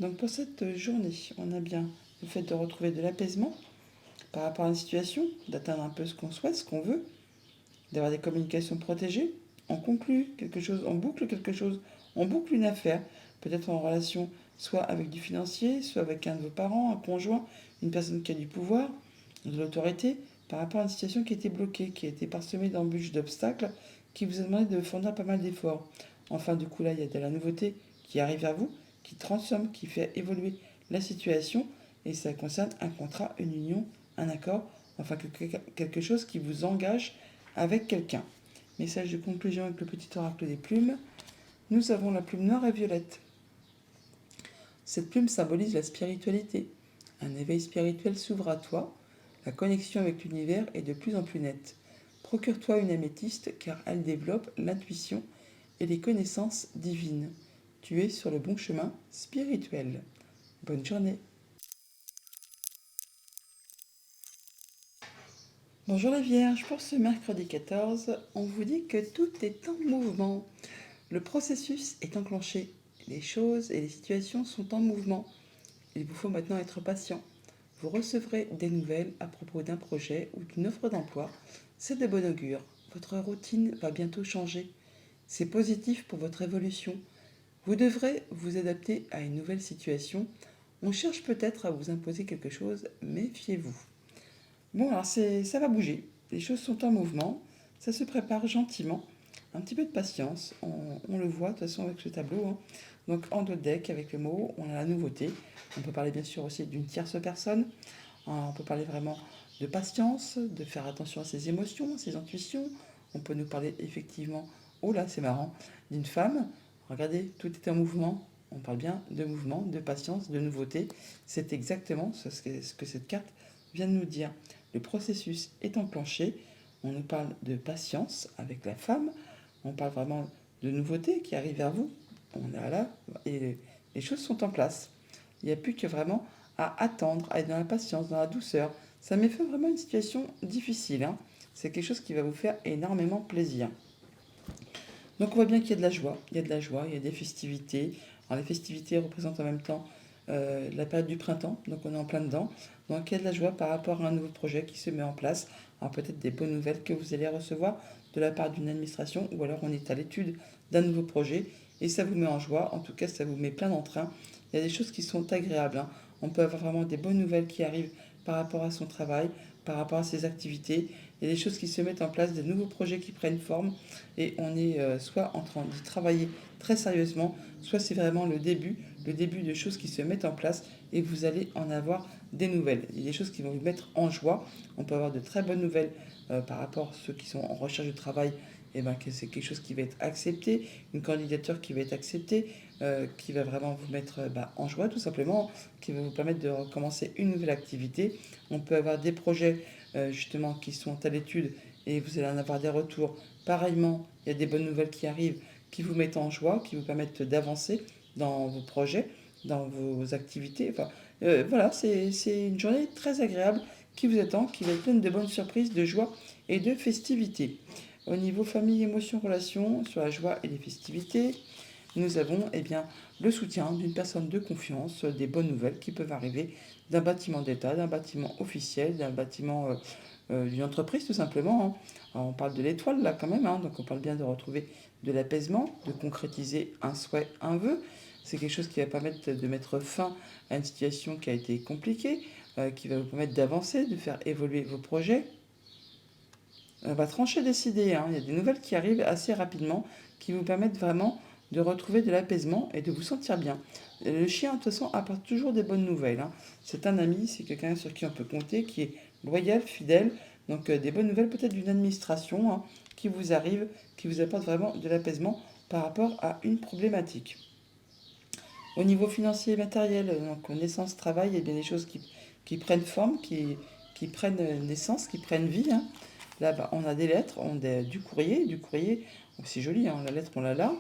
Donc pour cette journée, on a bien le fait de retrouver de l'apaisement par rapport à une situation, d'atteindre un peu ce qu'on souhaite, ce qu'on veut, d'avoir des communications protégées. On conclut quelque chose, on boucle quelque chose, on boucle une affaire, peut-être en relation soit avec du financier, soit avec un de vos parents, un conjoint, une personne qui a du pouvoir, de l'autorité, par rapport à une situation qui a été bloquée, qui a été parsemée d'embûches, d'obstacles, qui vous a demandé de fournir pas mal d'efforts. Enfin, du coup, là, il y a de la nouveauté qui arrive à vous, qui transforme, qui fait évoluer la situation, et ça concerne un contrat, une union, un accord enfin quelque chose qui vous engage avec quelqu'un. Message de conclusion avec le petit oracle des plumes. Nous avons la plume noire et violette. Cette plume symbolise la spiritualité. Un éveil spirituel s'ouvre à toi. La connexion avec l'univers est de plus en plus nette. Procure-toi une améthyste car elle développe l'intuition et les connaissances divines. Tu es sur le bon chemin spirituel. Bonne journée. Bonjour les Vierges, pour ce mercredi 14, on vous dit que tout est en mouvement. Le processus est enclenché. Les choses et les situations sont en mouvement. Il vous faut maintenant être patient. Vous recevrez des nouvelles à propos d'un projet ou d'une offre d'emploi. C'est de bon augure. Votre routine va bientôt changer. C'est positif pour votre évolution. Vous devrez vous adapter à une nouvelle situation. On cherche peut-être à vous imposer quelque chose, méfiez-vous. Bon, alors ça va bouger. Les choses sont en mouvement. Ça se prépare gentiment. Un petit peu de patience. On le voit de toute façon avec ce tableau, hein. Donc en dos de deck, avec le mot, on a la nouveauté. On peut parler bien sûr aussi d'une tierce personne. On peut parler vraiment de patience, de faire attention à ses émotions, à ses intuitions. On peut nous parler effectivement, oh là c'est marrant, d'une femme. Regardez, tout est en mouvement. On parle bien de mouvement, de patience, de nouveauté. C'est exactement ce que cette carte vient de nous dire. Le processus est enclenché. On nous parle de patience avec la femme. On parle vraiment de nouveauté qui arrive vers vous. On est là et les choses sont en place. Il n'y a plus que vraiment à attendre, à être dans la patience, dans la douceur. Ça met fin vraiment à une situation difficile, hein. C'est quelque chose qui va vous faire énormément plaisir. Donc on voit bien qu'il y a de la joie, il y a de la joie, il y a des festivités. Alors les festivités représentent en même temps la période du printemps, donc on est en plein dedans. Donc il y a de la joie par rapport à un nouveau projet qui se met en place. Alors peut-être des bonnes nouvelles que vous allez recevoir de la part d'une administration ou alors on est à l'étude d'un nouveau projet et ça vous met en joie, en tout cas ça vous met plein d'entrain. Il y a des choses qui sont agréables, hein. On peut avoir vraiment des bonnes nouvelles qui arrivent par rapport à son travail, par rapport à ses activités. Il y a des choses qui se mettent en place, des nouveaux projets qui prennent forme et on est soit en train d'y travailler très sérieusement, soit c'est vraiment le début de choses qui se mettent en place et vous allez en avoir des nouvelles. Il y a des choses qui vont vous mettre en joie. On peut avoir de très bonnes nouvelles par rapport à ceux qui sont en recherche de travail, et ben, que c'est quelque chose qui va être accepté, une candidature qui va être acceptée, qui va vraiment vous mettre en joie tout simplement, qui va vous permettre de recommencer une nouvelle activité. On peut avoir des projets justement qui sont à l'étude et vous allez en avoir des retours. Pareillement, il y a des bonnes nouvelles qui arrivent, qui vous mettent en joie, qui vous permettent d'avancer dans vos projets, dans vos activités. Enfin, voilà, c'est une journée très agréable qui vous attend, qui va être pleine de bonnes surprises, de joie et de festivités. Au niveau famille, émotions, relations, sur la joie et les festivités, nous avons le soutien d'une personne de confiance, des bonnes nouvelles qui peuvent arriver d'un bâtiment d'État, d'un bâtiment officiel, d'un bâtiment d'une entreprise tout simplement, hein. Alors, on parle de l'étoile là quand même, hein, donc on parle bien de retrouver de l'apaisement, de concrétiser un souhait, un vœu. C'est quelque chose qui va permettre de mettre fin à une situation qui a été compliquée, qui va vous permettre d'avancer, de faire évoluer vos projets. On va trancher des idées, hein. Il y a des nouvelles qui arrivent assez rapidement, qui vous permettent vraiment de retrouver de l'apaisement et de vous sentir bien. Le chien, de toute façon, apporte toujours des bonnes nouvelles, hein. C'est un ami, c'est quelqu'un sur qui on peut compter, qui est loyal, fidèle. Donc des bonnes nouvelles peut-être d'une administration, hein, qui vous arrive, qui vous apporte vraiment de l'apaisement par rapport à une problématique. Au niveau financier et matériel, donc naissance, travail, il y a bien des choses qui prennent forme, qui prennent naissance, qui prennent vie, hein. Là, on a des lettres, on a du courrier. Du courrier, c'est joli, hein, la lettre, on l'a là.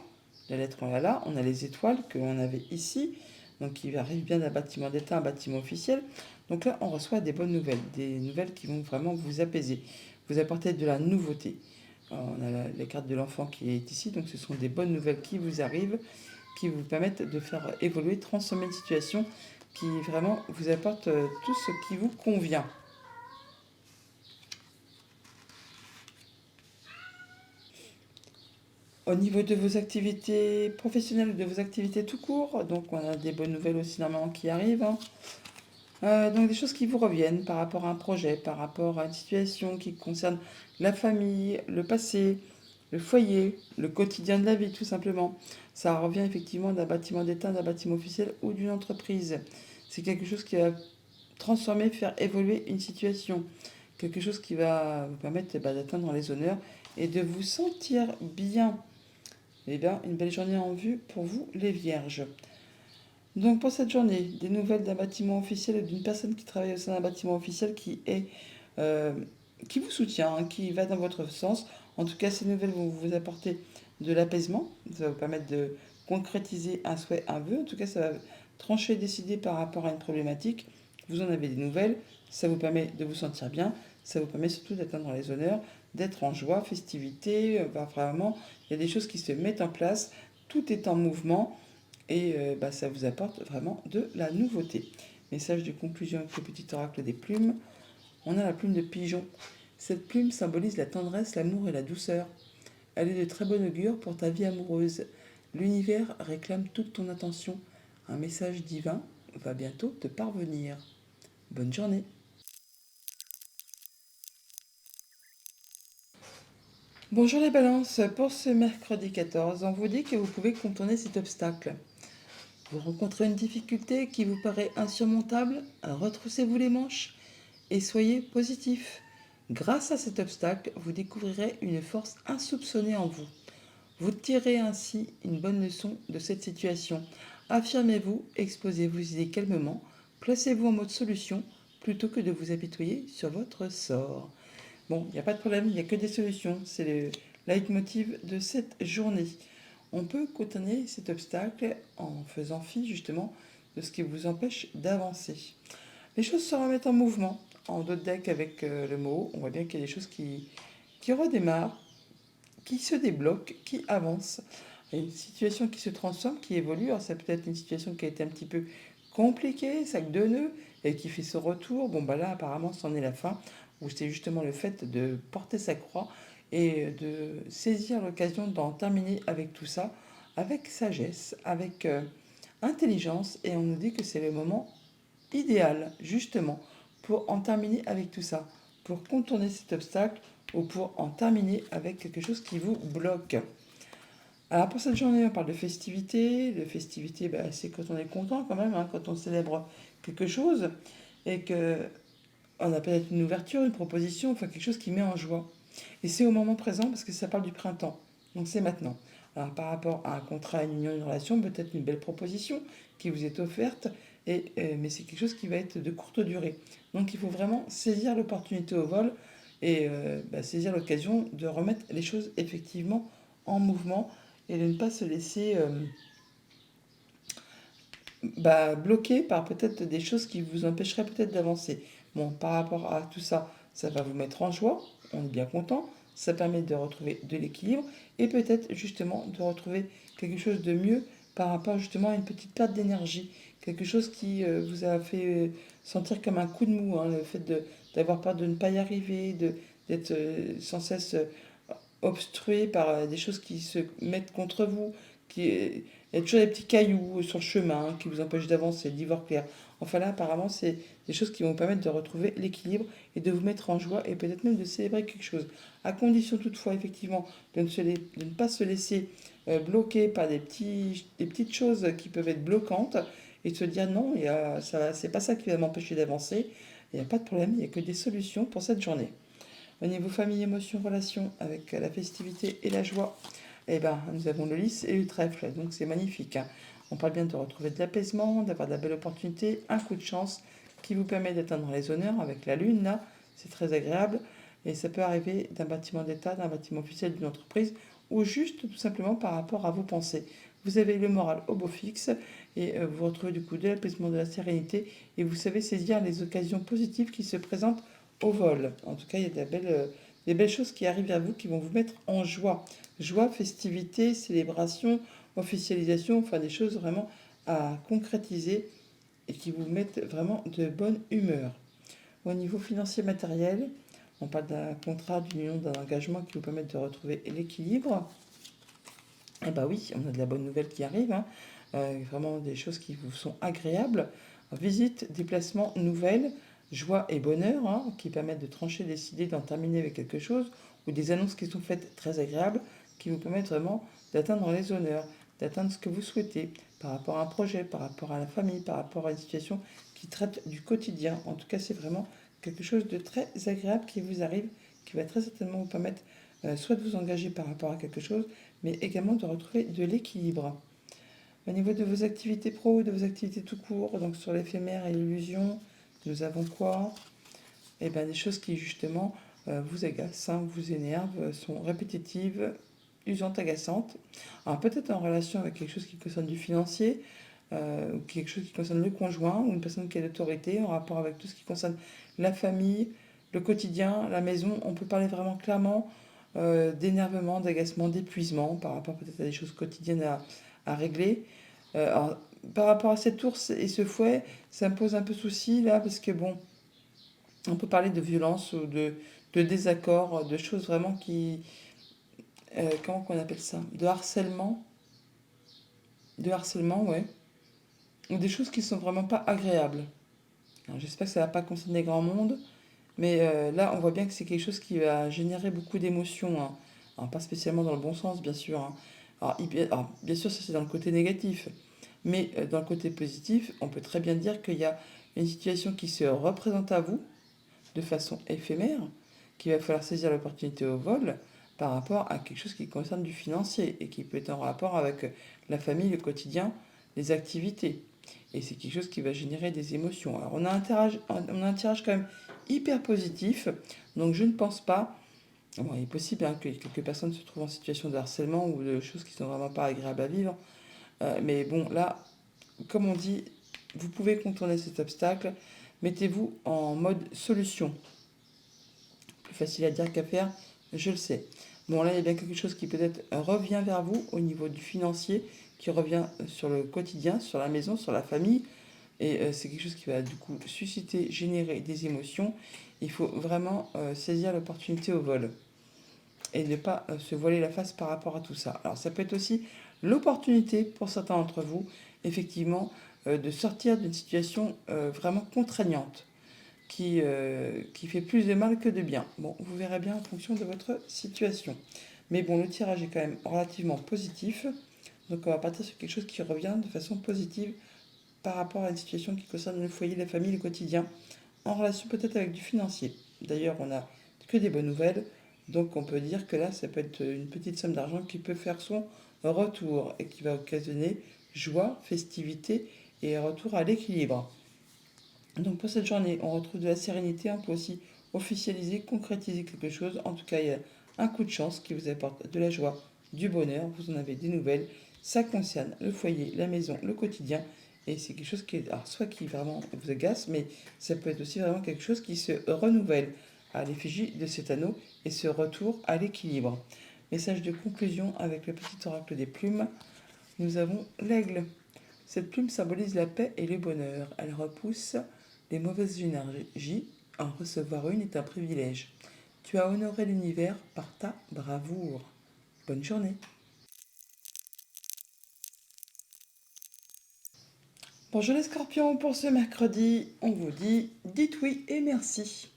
La lettre, on l'a là. On a les étoiles que l'on avait ici. Donc, il arrive bien d'un bâtiment d'État, un bâtiment officiel. Donc là, on reçoit des bonnes nouvelles. Des nouvelles qui vont vraiment vous apaiser, vous apporter de la nouveauté. On a la carte de l'enfant qui est ici. Donc, ce sont des bonnes nouvelles qui vous arrivent, qui vous permettent de faire évoluer, transformer une situation qui vraiment vous apporte tout ce qui vous convient. Au niveau de vos activités professionnelles, de vos activités tout court, donc on a des bonnes nouvelles aussi normalement qui arrivent, hein. Donc des choses qui vous reviennent par rapport à un projet, par rapport à une situation qui concerne la famille, le passé, le foyer, le quotidien de la vie tout simplement. Ça revient effectivement d'un bâtiment d'État, d'un bâtiment officiel ou d'une entreprise. C'est quelque chose qui va transformer, faire évoluer une situation. quelque chose qui va vous permettre d'atteindre les honneurs et de vous sentir bien. Eh bien, une belle journée en vue pour vous, les vierges. Donc pour cette journée, des nouvelles d'un bâtiment officiel ou d'une personne qui travaille au sein d'un bâtiment officiel euh, qui vous soutient, hein, qui va dans votre sens. En tout cas, ces nouvelles vont vous apporter de l'apaisement. Ça va vous permettre de concrétiser un souhait, un vœu. En tout cas, ça va trancher, décider par rapport à une problématique. Vous en avez des nouvelles. Ça vous permet de vous sentir bien. Ça vous permet surtout d'atteindre les honneurs, d'être en joie, festivité. Vraiment, il y a des choses qui se mettent en place. Tout est en mouvement. Et ça vous apporte vraiment de la nouveauté. Message de conclusion avec le petit oracle des plumes. On a la plume de pigeon. Cette plume symbolise la tendresse, l'amour et la douceur. Elle est de très bon augure pour ta vie amoureuse. L'univers réclame toute ton attention. Un message divin va bientôt te parvenir. Bonne journée. Bonjour les balances, pour ce mercredi 14, on vous dit que vous pouvez contourner cet obstacle. Vous rencontrez une difficulté qui vous paraît insurmontable, retroussez-vous les manches et soyez positif. Grâce à cet obstacle, vous découvrirez une force insoupçonnée en vous. Vous tirez ainsi une bonne leçon de cette situation. Affirmez-vous, exposez vos idées calmement, placez-vous en mode solution plutôt que de vous apitoyer sur votre sort. Bon, il n'y a pas de problème, il n'y a que des solutions. C'est le leitmotiv de cette journée. On peut contourner cet obstacle en faisant fi justement de ce qui vous empêche d'avancer. Les choses se remettent en mouvement. En d'autres decks avec le mot, on voit bien qu'il y a des choses qui redémarrent, qui se débloquent, qui avancent. Il y a une situation qui se transforme, qui évolue. Alors ça peut être une situation qui a été un petit peu compliquée, sac de nœuds, et qui fait son retour. Bon bah là apparemment c'en est la fin, où c'est justement le fait de porter sa croix et de saisir l'occasion d'en terminer avec tout ça, avec sagesse, avec intelligence, et on nous dit que c'est le moment idéal, justement, pour en terminer avec tout ça, pour contourner cet obstacle ou pour en terminer avec quelque chose qui vous bloque. Alors pour cette journée, on parle de festivité. De festivité, c'est quand on est content quand même, hein, quand on célèbre quelque chose et que on a peut-être une ouverture, une proposition, enfin quelque chose qui met en joie. Et c'est au moment présent parce que ça parle du printemps. Donc c'est maintenant. Alors par rapport à un contrat, une union, une relation, peut-être une belle proposition qui vous est offerte, mais c'est quelque chose qui va être de courte durée. Donc il faut vraiment saisir l'opportunité au vol et saisir l'occasion de remettre les choses effectivement en mouvement et de ne pas se laisser bloquer par peut-être des choses qui vous empêcheraient peut-être d'avancer. Bon, par rapport à tout ça, ça va vous mettre en joie, on est bien content, ça permet de retrouver de l'équilibre et peut-être justement de retrouver quelque chose de mieux par rapport justement à une petite perte d'énergie, quelque chose qui vous a fait sentir comme un coup de mou, hein, le fait d'avoir peur de ne pas y arriver, d'être sans cesse obstrué par des choses qui se mettent contre vous, il y a toujours des petits cailloux sur le chemin qui vous empêchent d'avancer, d'y voir clair. Enfin là, apparemment, c'est des choses qui vont vous permettre de retrouver l'équilibre et de vous mettre en joie et peut-être même de célébrer quelque chose. À condition toutefois, effectivement, de ne pas se laisser bloquer par des petites choses qui peuvent être bloquantes et de se dire non, c'est pas ça qui va m'empêcher d'avancer. Il n'y a pas de problème, il n'y a que des solutions pour cette journée. Au niveau famille, émotion, relation, avec la festivité et la joie, nous avons le lys et le trèfle, donc c'est magnifique, hein. On parle bien de retrouver de l'apaisement, d'avoir de la belle opportunité, un coup de chance qui vous permet d'atteindre les honneurs avec la lune, là, c'est très agréable. Et ça peut arriver d'un bâtiment d'État, d'un bâtiment officiel d'une entreprise, ou juste tout simplement par rapport à vos pensées. Vous avez le moral au beau fixe et vous retrouvez du coup de l'apaisement, de la sérénité et vous savez saisir les occasions positives qui se présentent au vol. En tout cas, il y a des belles choses qui arrivent à vous qui vont vous mettre en joie. Joie, festivité, célébration, officialisation, enfin des choses vraiment à concrétiser et qui vous mettent vraiment de bonne humeur. Au niveau financier matériel, on parle d'un contrat, d'une union, d'un engagement qui vous permettent de retrouver l'équilibre. Eh bien oui, on a de la bonne nouvelle qui arrive, hein. Vraiment des choses qui vous sont agréables. Visite, déplacement, nouvelles, joie et bonheur, hein, qui permettent de trancher, décider d'en terminer avec quelque chose, ou des annonces qui sont faites très agréables, qui vous permettent vraiment d'atteindre les honneurs, d'atteindre ce que vous souhaitez, par rapport à un projet, par rapport à la famille, par rapport à une situation qui traite du quotidien. En tout cas, c'est vraiment quelque chose de très agréable qui vous arrive, qui va très certainement vous permettre soit de vous engager par rapport à quelque chose, mais également de retrouver de l'équilibre. Au niveau de vos activités pro, de vos activités tout court, donc sur l'éphémère et l'illusion, nous avons quoi? Eh bien, des choses qui justement vous agacent, hein, vous énervent, sont répétitives, usantes, agaçantes. Alors peut-être en relation avec quelque chose qui concerne du financier, ou quelque chose qui concerne le conjoint, ou une personne qui a l'autorité, en rapport avec tout ce qui concerne la famille, le quotidien, la maison. On peut parler vraiment clairement d'énervement, d'agacement, d'épuisement par rapport peut-être à des choses quotidiennes à régler. Alors, par rapport à cette ours et ce fouet, ça me pose un peu souci là, parce que bon, on peut parler de violence ou de désaccord, de choses vraiment qui... comment qu'on appelle ça? De harcèlement. De harcèlement, ouais. Ou des choses qui sont vraiment pas agréables. Alors, j'espère que ça va pas concerner grand monde, mais là, on voit bien que c'est quelque chose qui va générer beaucoup d'émotions, hein. Alors, pas spécialement dans le bon sens, bien sûr, hein. Alors, bien sûr, ça c'est dans le côté négatif. Mais dans le côté positif, on peut très bien dire qu'il y a une situation qui se représente à vous de façon éphémère, qu'il va falloir saisir l'opportunité au vol par rapport à quelque chose qui concerne du financier et qui peut être en rapport avec la famille, le quotidien, les activités. Et c'est quelque chose qui va générer des émotions. Alors on a un tirage quand même hyper positif, donc je ne pense pas... Bon, il est possible hein, que quelques personnes se trouvent en situation de harcèlement ou de choses qui sont vraiment pas agréables à vivre. Mais bon, là, comme on dit, vous pouvez contourner cet obstacle. Mettez-vous en mode solution. Plus facile à dire qu'à faire, je le sais. Bon, là, il y a bien quelque chose qui peut-être revient vers vous au niveau du financier, qui revient sur le quotidien, sur la maison, sur la famille. Et c'est quelque chose qui va du coup susciter, générer des émotions. Il faut vraiment saisir l'opportunité au vol et ne pas se voiler la face par rapport à tout ça. Alors ça peut être aussi l'opportunité pour certains d'entre vous, effectivement, de sortir d'une situation vraiment contraignante qui fait plus de mal que de bien. Bon, vous verrez bien en fonction de votre situation. Mais bon, le tirage est quand même relativement positif. Donc on va partir sur quelque chose qui revient de façon positive par rapport à une situation qui concerne le foyer, la famille, le quotidien, en relation peut-être avec du financier. D'ailleurs, on n'a que des bonnes nouvelles. Donc on peut dire que là, ça peut être une petite somme d'argent qui peut faire son retour et qui va occasionner joie, festivité et retour à l'équilibre. Donc pour cette journée, on retrouve de la sérénité, on peut aussi officialiser, concrétiser quelque chose. En tout cas, il y a un coup de chance qui vous apporte de la joie, du bonheur, vous en avez des nouvelles. Ça concerne le foyer, la maison, le quotidien. Et c'est quelque chose qui est, alors soit qui vraiment vous agace, mais ça peut être aussi vraiment quelque chose qui se renouvelle à l'effigie de cet anneau et ce retour à l'équilibre. Message de conclusion avec le petit oracle des plumes. Nous avons l'aigle. Cette plume symbolise la paix et le bonheur. Elle repousse les mauvaises énergies. En recevoir une est un privilège. Tu as honoré l'univers par ta bravoure. Bonne journée. Bonjour les scorpions, pour ce mercredi, on vous dit dites oui et merci.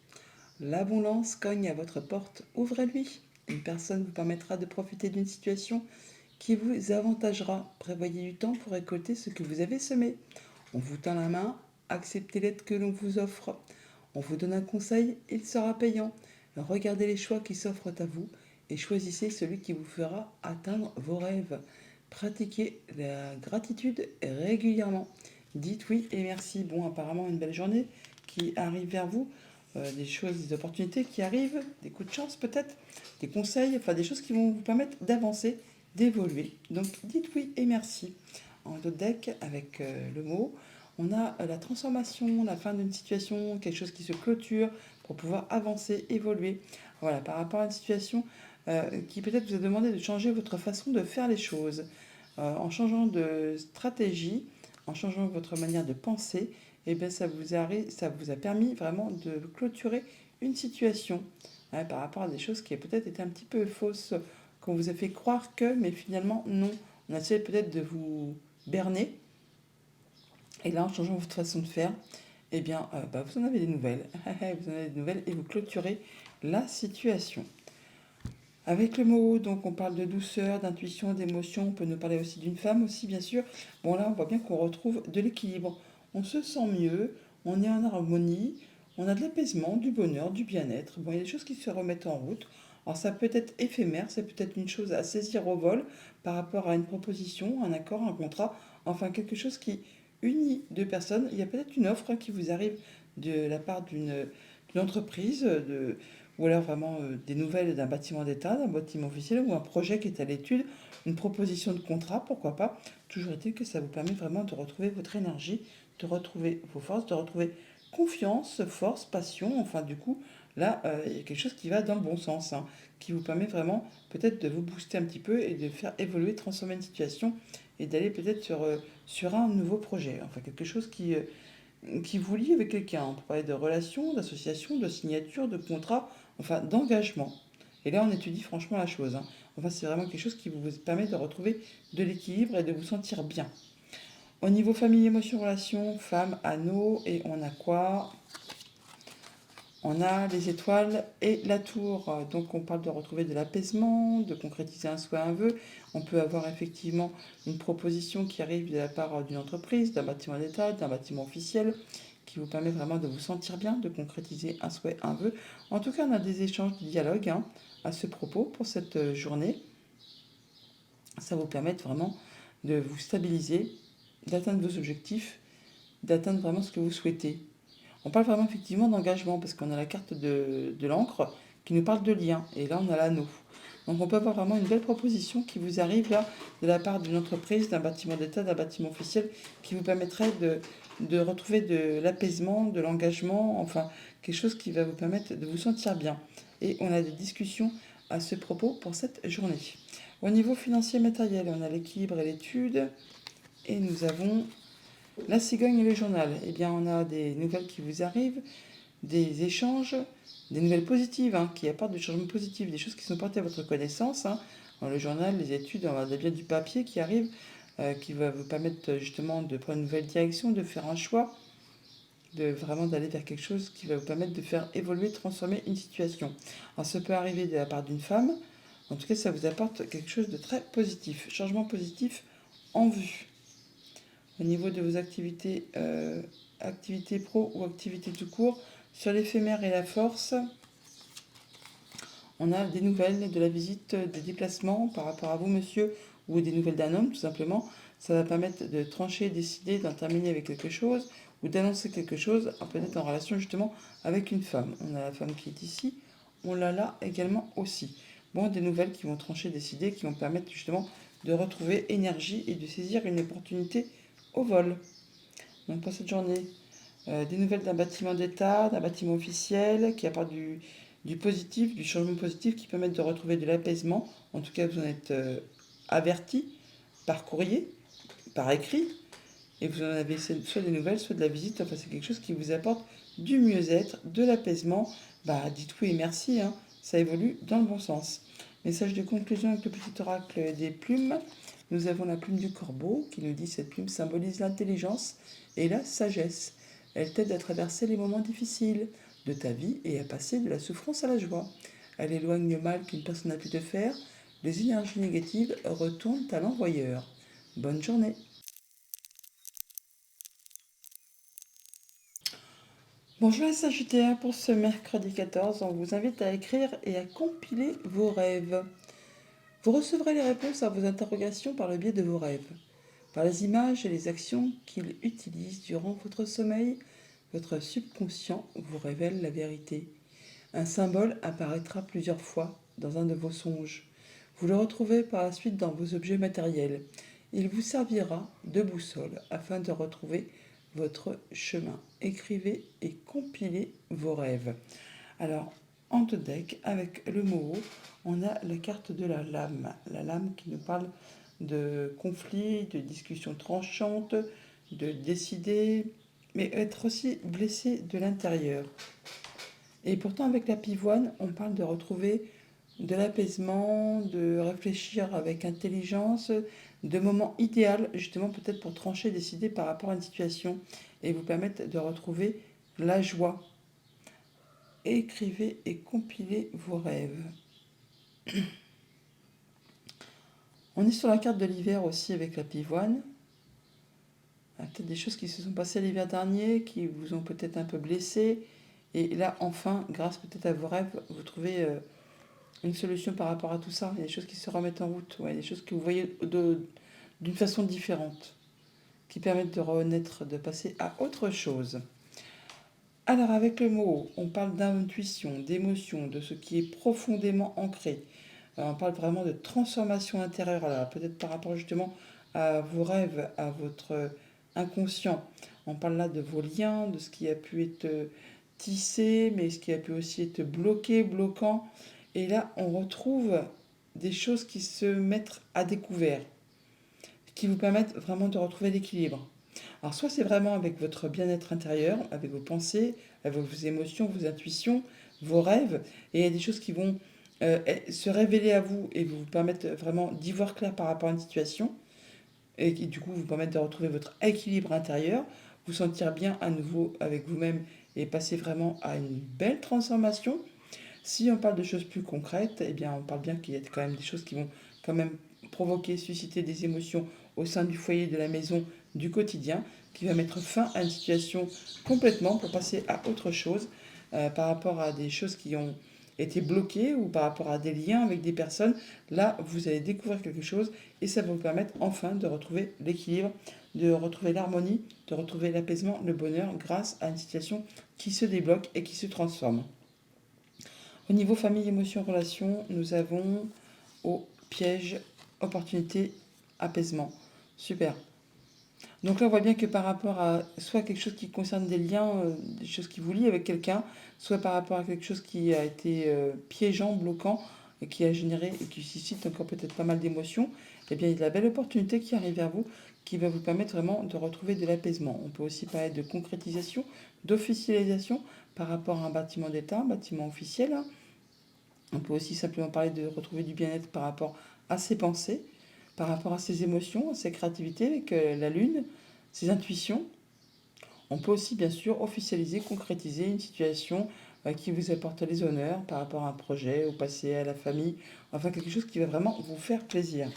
L'abondance cogne à votre porte, ouvrez-lui. Une personne vous permettra de profiter d'une situation qui vous avantagera. Prévoyez du temps pour récolter ce que vous avez semé. On vous tend la main, acceptez l'aide que l'on vous offre. On vous donne un conseil, il sera payant. Regardez les choix qui s'offrent à vous et choisissez celui qui vous fera atteindre vos rêves. Pratiquez la gratitude régulièrement. Dites oui et merci. Bon, apparemment une belle journée qui arrive vers vous. Des choses, des opportunités qui arrivent, des coups de chance peut-être, des conseils, enfin des choses qui vont vous permettre d'avancer, d'évoluer. Donc dites oui et merci. En d'autres deck, avec le mot, on a la transformation, la fin d'une situation, quelque chose qui se clôture pour pouvoir avancer, évoluer. Voilà, par rapport à une situation qui peut-être vous a demandé de changer votre façon de faire les choses. En changeant de stratégie, en changeant votre manière de penser, et bien ça vous a permis vraiment de clôturer une situation hein, par rapport à des choses qui peut-être étaient un petit peu fausses, qu'on vous a fait croire que, mais finalement non. On a essayé peut-être de vous berner. Et là, en changeant votre façon de faire, eh bien, vous en avez des nouvelles. Vous en avez des nouvelles et vous clôturez la situation. Avec le mot, donc on parle de douceur, d'intuition, d'émotion. On peut nous parler aussi d'une femme aussi, bien sûr. Bon, là, on voit bien qu'on retrouve de l'équilibre. On se sent mieux, on est en harmonie, On a de l'apaisement, du bonheur, du bien-être. Bon, il y a des choses qui se remettent en route. Alors ça peut être éphémère, c'est peut-être une chose à saisir au vol par rapport à une proposition, un accord, un contrat, enfin quelque chose qui unit deux personnes. Il y a peut-être une offre qui vous arrive de la part d'une entreprise, ou alors vraiment des nouvelles d'un bâtiment d'État, d'un bâtiment officiel ou un projet qui est à l'étude, une proposition de contrat, pourquoi pas. Toujours est-il que ça vous permet vraiment de retrouver votre énergie, de retrouver vos forces, de retrouver confiance, force, passion. Enfin, du coup, là, il y a quelque chose qui va dans le bon sens, hein, qui vous permet vraiment peut-être de vous booster un petit peu et de faire évoluer, transformer une situation et d'aller peut-être sur un nouveau projet. Enfin, quelque chose qui vous lie avec quelqu'un. On peut parler de relations, d'associations, de signature, de contrat, enfin d'engagement. Et là, on étudie franchement la chose, hein. Enfin, c'est vraiment quelque chose qui vous permet de retrouver de l'équilibre et de vous sentir bien. Au niveau famille, émotion, relation, femme, anneau, et on a quoi? On a les étoiles et la tour. Donc on parle de retrouver de l'apaisement, de concrétiser un souhait, un vœu. On peut avoir effectivement une proposition qui arrive de la part d'une entreprise, d'un bâtiment d'État, d'un bâtiment officiel, qui vous permet vraiment de vous sentir bien, de concrétiser un souhait, un vœu. En tout cas, on a des échanges, de dialogue, hein, à ce propos pour cette journée. Ça vous permet vraiment de vous stabiliser, d'atteindre vos objectifs, d'atteindre vraiment ce que vous souhaitez. On parle vraiment effectivement d'engagement parce qu'on a la carte de l'encre qui nous parle de lien et là on a l'anneau. Donc on peut avoir vraiment une belle proposition qui vous arrive là de la part d'une entreprise, d'un bâtiment d'État, d'un bâtiment officiel qui vous permettrait de retrouver de l'apaisement, de l'engagement, enfin quelque chose qui va vous permettre de vous sentir bien. Et on a des discussions à ce propos pour cette journée. Au niveau financier et matériel, on a l'équilibre et l'étude et nous avons la cigogne et le journal. Eh bien, on a des nouvelles qui vous arrivent, des échanges, des nouvelles positives, hein, qui apportent des changements positifs, des choses qui sont portées à votre connaissance, hein. Dans le journal, les études, on a bien du papier qui arrive, qui va vous permettre justement de prendre une nouvelle direction, de faire un choix, de vraiment d'aller vers quelque chose qui va vous permettre de faire évoluer, transformer une situation. Alors, ça peut arriver de la part d'une femme. En tout cas, ça vous apporte quelque chose de très positif. Changement positif en vue. Au niveau de vos activités, activités pro ou activités tout court, sur l'éphémère et la force, on a des nouvelles de la visite, des déplacements par rapport à vous, monsieur, ou des nouvelles d'un homme, tout simplement. Ça va permettre de trancher, décider, d'en terminer avec quelque chose, ou d'annoncer quelque chose, peut-être en relation justement avec une femme. On a la femme qui est ici, on l'a là également aussi. Bon, des nouvelles qui vont trancher, décider, qui vont permettre justement de retrouver énergie et de saisir une opportunité au vol. Donc pour cette journée, des nouvelles d'un bâtiment d'État, d'un bâtiment officiel, qui apporte du positif, du changement positif, qui permettent de retrouver de l'apaisement. En tout cas, vous en êtes averti par courrier, par écrit, et vous en avez soit des nouvelles, soit de la visite. Enfin, c'est quelque chose qui vous apporte du mieux-être, de l'apaisement. Bah, dites oui et merci, hein, ça évolue dans le bon sens. Message de conclusion avec le petit oracle des plumes. Nous avons la plume du corbeau qui nous dit cette plume symbolise l'intelligence et la sagesse. Elle t'aide à traverser les moments difficiles de ta vie et à passer de la souffrance à la joie. Elle éloigne le mal qu'une personne a pu te faire. Les énergies négatives retournent à l'envoyeur. Bonne journée. Bonjour les Sagittaires, pour ce mercredi 14, on vous invite à écrire et à compiler vos rêves. Vous recevrez les réponses à vos interrogations par le biais de vos rêves. Par les images et les actions qu'il utilise durant votre sommeil, votre subconscient vous révèle la vérité. Un symbole apparaîtra plusieurs fois dans un de vos songes. Vous le retrouvez par la suite dans vos objets matériels. Il vous servira de boussole afin de retrouver votre chemin. Écrivez et compilez vos rêves. Alors, en deux decks, avec le mot, on a la carte de la lame. La lame qui nous parle de conflits, de discussions tranchantes, de décider, mais être aussi blessé de l'intérieur. Et pourtant, avec la pivoine, on parle de retrouver de l'apaisement, de réfléchir avec intelligence, de moments idéaux, justement peut-être pour trancher, décider par rapport à une situation et vous permettre de retrouver la joie. Écrivez et compilez vos rêves. On est sur la carte de l'hiver aussi avec la pivoine. Il y a peut-être des choses qui se sont passées l'hiver dernier, qui vous ont peut-être un peu blessé. Et là, enfin, grâce peut-être à vos rêves, vous trouvez une solution par rapport à tout ça. Il y a des choses qui se remettent en route, ouais, des choses que vous voyez d'une façon différente, qui permettent de renaître, de passer à autre chose. Alors avec le mot, on parle d'intuition, d'émotion, de ce qui est profondément ancré. On parle vraiment de transformation intérieure, là, peut-être par rapport justement à vos rêves, à votre inconscient. On parle là de vos liens, de ce qui a pu être tissé, mais ce qui a pu aussi être bloqué, bloquant. Et là, on retrouve des choses qui se mettent à découvert, qui vous permettent vraiment de retrouver l'équilibre. Alors soit c'est vraiment avec votre bien-être intérieur, avec vos pensées, avec vos émotions, vos intuitions, vos rêves, et il y a des choses qui vont se révéler à vous et vous permettre vraiment d'y voir clair par rapport à une situation, et qui du coup vous permettre de retrouver votre équilibre intérieur, vous sentir bien à nouveau avec vous-même et passer vraiment à une belle transformation. Si on parle de choses plus concrètes, eh bien on parle bien qu'il y a quand même des choses qui vont quand même provoquer, susciter des émotions au sein du foyer, de la maison, du quotidien, qui va mettre fin à une situation complètement pour passer à autre chose par rapport à des choses qui ont été bloquées ou par rapport à des liens avec des personnes. Là, vous allez découvrir quelque chose et ça va vous permettre enfin de retrouver l'équilibre, de retrouver l'harmonie, de retrouver l'apaisement, le bonheur grâce à une situation qui se débloque et qui se transforme. Au niveau famille, émotion, relation, nous avons au piège, opportunité, apaisement. Super. Donc là, on voit bien que par rapport à soit quelque chose qui concerne des liens, des choses qui vous lient avec quelqu'un, soit par rapport à quelque chose qui a été piégeant, bloquant, et qui a généré et qui suscite encore peut-être pas mal d'émotions, eh bien, il y a de la belle opportunité qui arrive vers vous, qui va vous permettre vraiment de retrouver de l'apaisement. On peut aussi parler de concrétisation, d'officialisation par rapport à un bâtiment d'État, un bâtiment officiel, hein. On peut aussi simplement parler de retrouver du bien-être par rapport à ses pensées, par rapport à ses émotions, à sa créativité avec la lune, ses intuitions. On peut aussi bien sûr officialiser, concrétiser une situation qui vous apporte les honneurs par rapport à un projet, au passé, à la famille, enfin quelque chose qui va vraiment vous faire plaisir.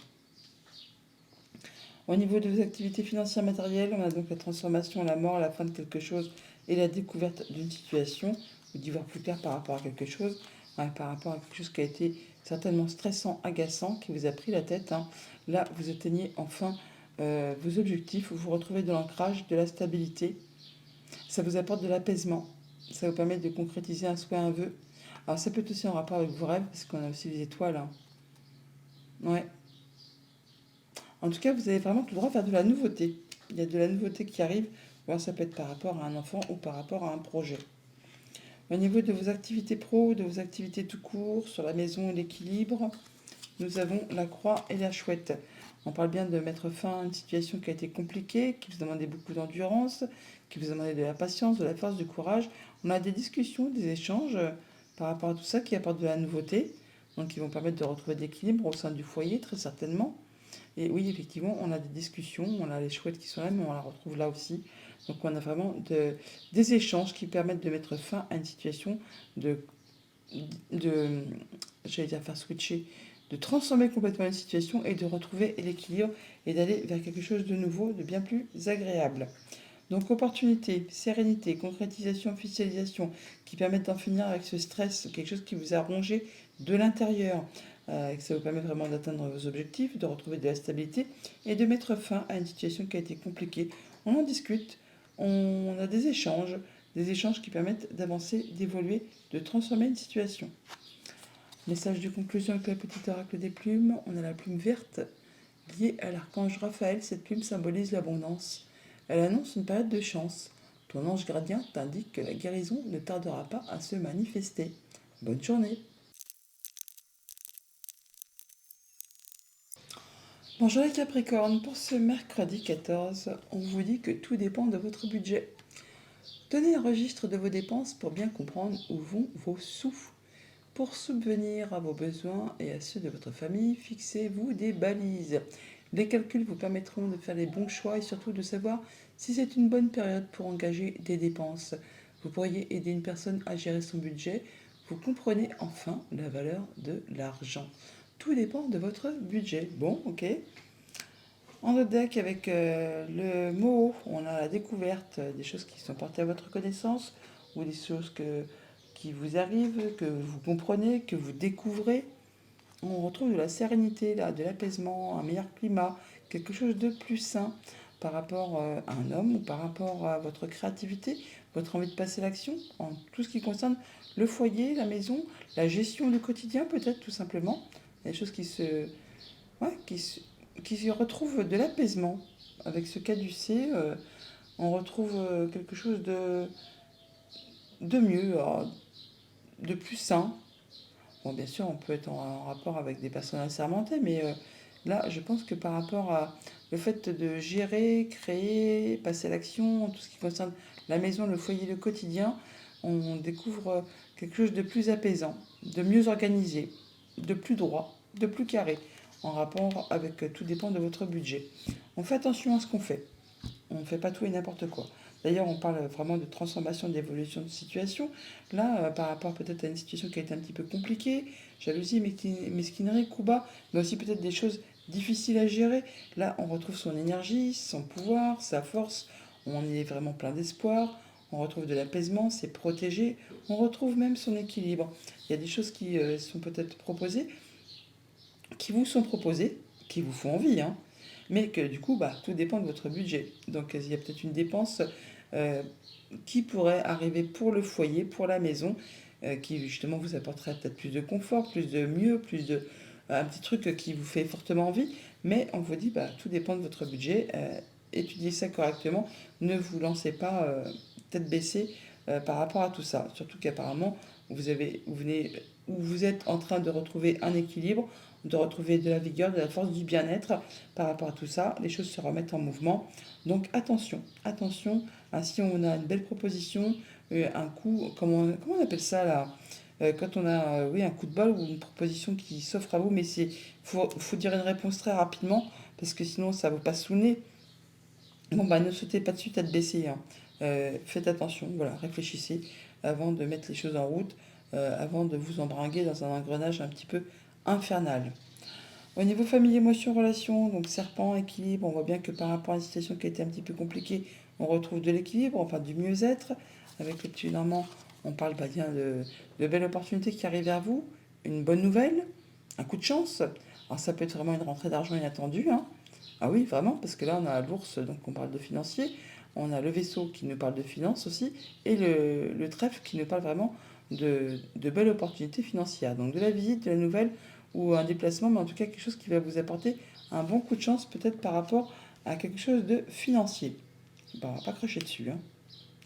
Au niveau de vos activités financières matérielles, on a donc la transformation, la mort, la fin de quelque chose et la découverte d'une situation, ou d'y voir plus clair par rapport à quelque chose, hein, par rapport à quelque chose qui a été certainement stressant, agaçant, qui vous a pris la tête, hein. Là, vous atteignez enfin vos objectifs, vous retrouvez de l'ancrage, de la stabilité. Ça vous apporte de l'apaisement. Ça vous permet de concrétiser un souhait, un vœu. Alors ça peut être aussi en rapport avec vos rêves, parce qu'on a aussi les étoiles, hein. Ouais. En tout cas, vous avez vraiment tout le droit à faire de la nouveauté. Il y a de la nouveauté qui arrive. Alors, ça peut être par rapport à un enfant ou par rapport à un projet. Au niveau de vos activités pro, de vos activités tout court, sur la maison et l'équilibre, nous avons la croix et la chouette. On parle bien de mettre fin à une situation qui a été compliquée, qui vous demandait beaucoup d'endurance, qui vous demandait de la patience, de la force, du courage. On a des discussions, des échanges par rapport à tout ça qui apportent de la nouveauté, donc qui vont permettre de retrouver de l'équilibre au sein du foyer, très certainement. Et oui, effectivement, on a des discussions, on a les chouettes qui sont là, mais on la retrouve là aussi. Donc on a vraiment des échanges qui permettent de mettre fin à une situation de, de j'allais dire faire switcher, de transformer complètement une situation et de retrouver l'équilibre et d'aller vers quelque chose de nouveau, de bien plus agréable. Donc opportunité, sérénité, concrétisation, officialisation, qui permettent d'en finir avec ce stress, quelque chose qui vous a rongé de l'intérieur, et que ça vous permet vraiment d'atteindre vos objectifs, de retrouver de la stabilité et de mettre fin à une situation qui a été compliquée. On en discute, on a des échanges qui permettent d'avancer, d'évoluer, de transformer une situation. Message de conclusion avec la petite oracle des plumes, on a la plume verte liée à l'archange Raphaël. Cette plume symbolise l'abondance. Elle annonce une période de chance. Ton ange gardien t'indique que la guérison ne tardera pas à se manifester. Bonne journée. Bonjour les Capricornes, pour ce mercredi 14, on vous dit que tout dépend de votre budget. Tenez un registre de vos dépenses pour bien comprendre où vont vos sous. Pour subvenir à vos besoins et à ceux de votre famille, fixez-vous des balises. Les calculs vous permettront de faire les bons choix et surtout de savoir si c'est une bonne période pour engager des dépenses. Vous pourriez aider une personne à gérer son budget. Vous comprenez enfin la valeur de l'argent. Tout dépend de votre budget. Bon, ok. En notre deck, avec le mot, on a la découverte des choses qui sont portées à votre connaissance. ou des choses qui vous arrivent, que vous comprenez, que vous découvrez. On retrouve de la sérénité, là, de l'apaisement, un meilleur climat, quelque chose de plus sain par rapport à un homme ou par rapport à votre créativité, votre envie de passer l'action, en tout ce qui concerne le foyer, la maison, la gestion du quotidien peut-être tout simplement. Il y a des choses ouais, qui se retrouvent de l'apaisement. Avec ce caducée, on retrouve quelque chose de mieux, de plus sain. Bon, bien sûr, on peut être en rapport avec des personnes assermentées, mais là, je pense que par rapport à le fait de gérer, créer, passer à l'action, tout ce qui concerne la maison, le foyer, le quotidien, on découvre quelque chose de plus apaisant, de mieux organisé, de plus droit, de plus carré, en rapport avec tout dépend de votre budget. On fait attention à ce qu'on fait. On ne fait pas tout et n'importe quoi. D'ailleurs, on parle vraiment de transformation, d'évolution de situation. Là, par rapport peut-être à une situation qui a été un petit peu compliquée, jalousie, mesquinerie, coup bas, mais aussi peut-être des choses difficiles à gérer. Là, on retrouve son énergie, son pouvoir, sa force. On est vraiment plein d'espoir. On retrouve de l'apaisement, c'est protégé. On retrouve même son équilibre. Il y a des choses qui sont peut-être proposées, qui vous sont proposées, qui vous font envie, hein, mais que du coup, bah, tout dépend de votre budget. Donc il y a peut-être une dépense euh, qui pourrait arriver pour le foyer, pour la maison, qui justement vous apporterait peut-être plus de confort, plus de mieux, plus de un petit truc qui vous fait fortement envie, mais on vous dit, bah, tout dépend de votre budget. Étudiez ça correctement, ne vous lancez pas tête baissée par rapport à tout ça. Surtout qu'apparemment, vous venez, vous êtes en train de retrouver un équilibre, de retrouver de la vigueur, de la force, du bien-être par rapport à tout ça. Les choses se remettent en mouvement. Donc attention, attention, si on a une belle proposition, un coup, comment on appelle ça là quand on a oui, un coup de bol ou une proposition qui s'offre à vous, mais faut dire une réponse très rapidement, parce que sinon ça vous passe sous le nez. Bon, bah, ne sautez pas dessus, tête baissée, hein. Faites attention, voilà, réfléchissez avant de mettre les choses en route, avant de vous embringuer dans un engrenage un petit peu infernal. Au niveau famille, émotion, relation, donc serpent, équilibre, on voit bien que par rapport à une situation qui a été un petit peu compliquée, on retrouve de l'équilibre, enfin du mieux-être. Avec le petit normand, on parle bah, bien de belles opportunités qui arrivent vers vous, une bonne nouvelle, un coup de chance. Alors ça peut être vraiment une rentrée d'argent inattendue, hein. Ah oui, vraiment, parce que là on a l'ours, donc on parle de financier, on a le vaisseau qui nous parle de finance aussi, et le trèfle qui nous parle vraiment de belles opportunités financières. Donc de la visite, de la nouvelle, ou un déplacement, mais en tout cas quelque chose qui va vous apporter un bon coup de chance peut-être par rapport à quelque chose de financier. Bon, on va pas cracher dessus, hein.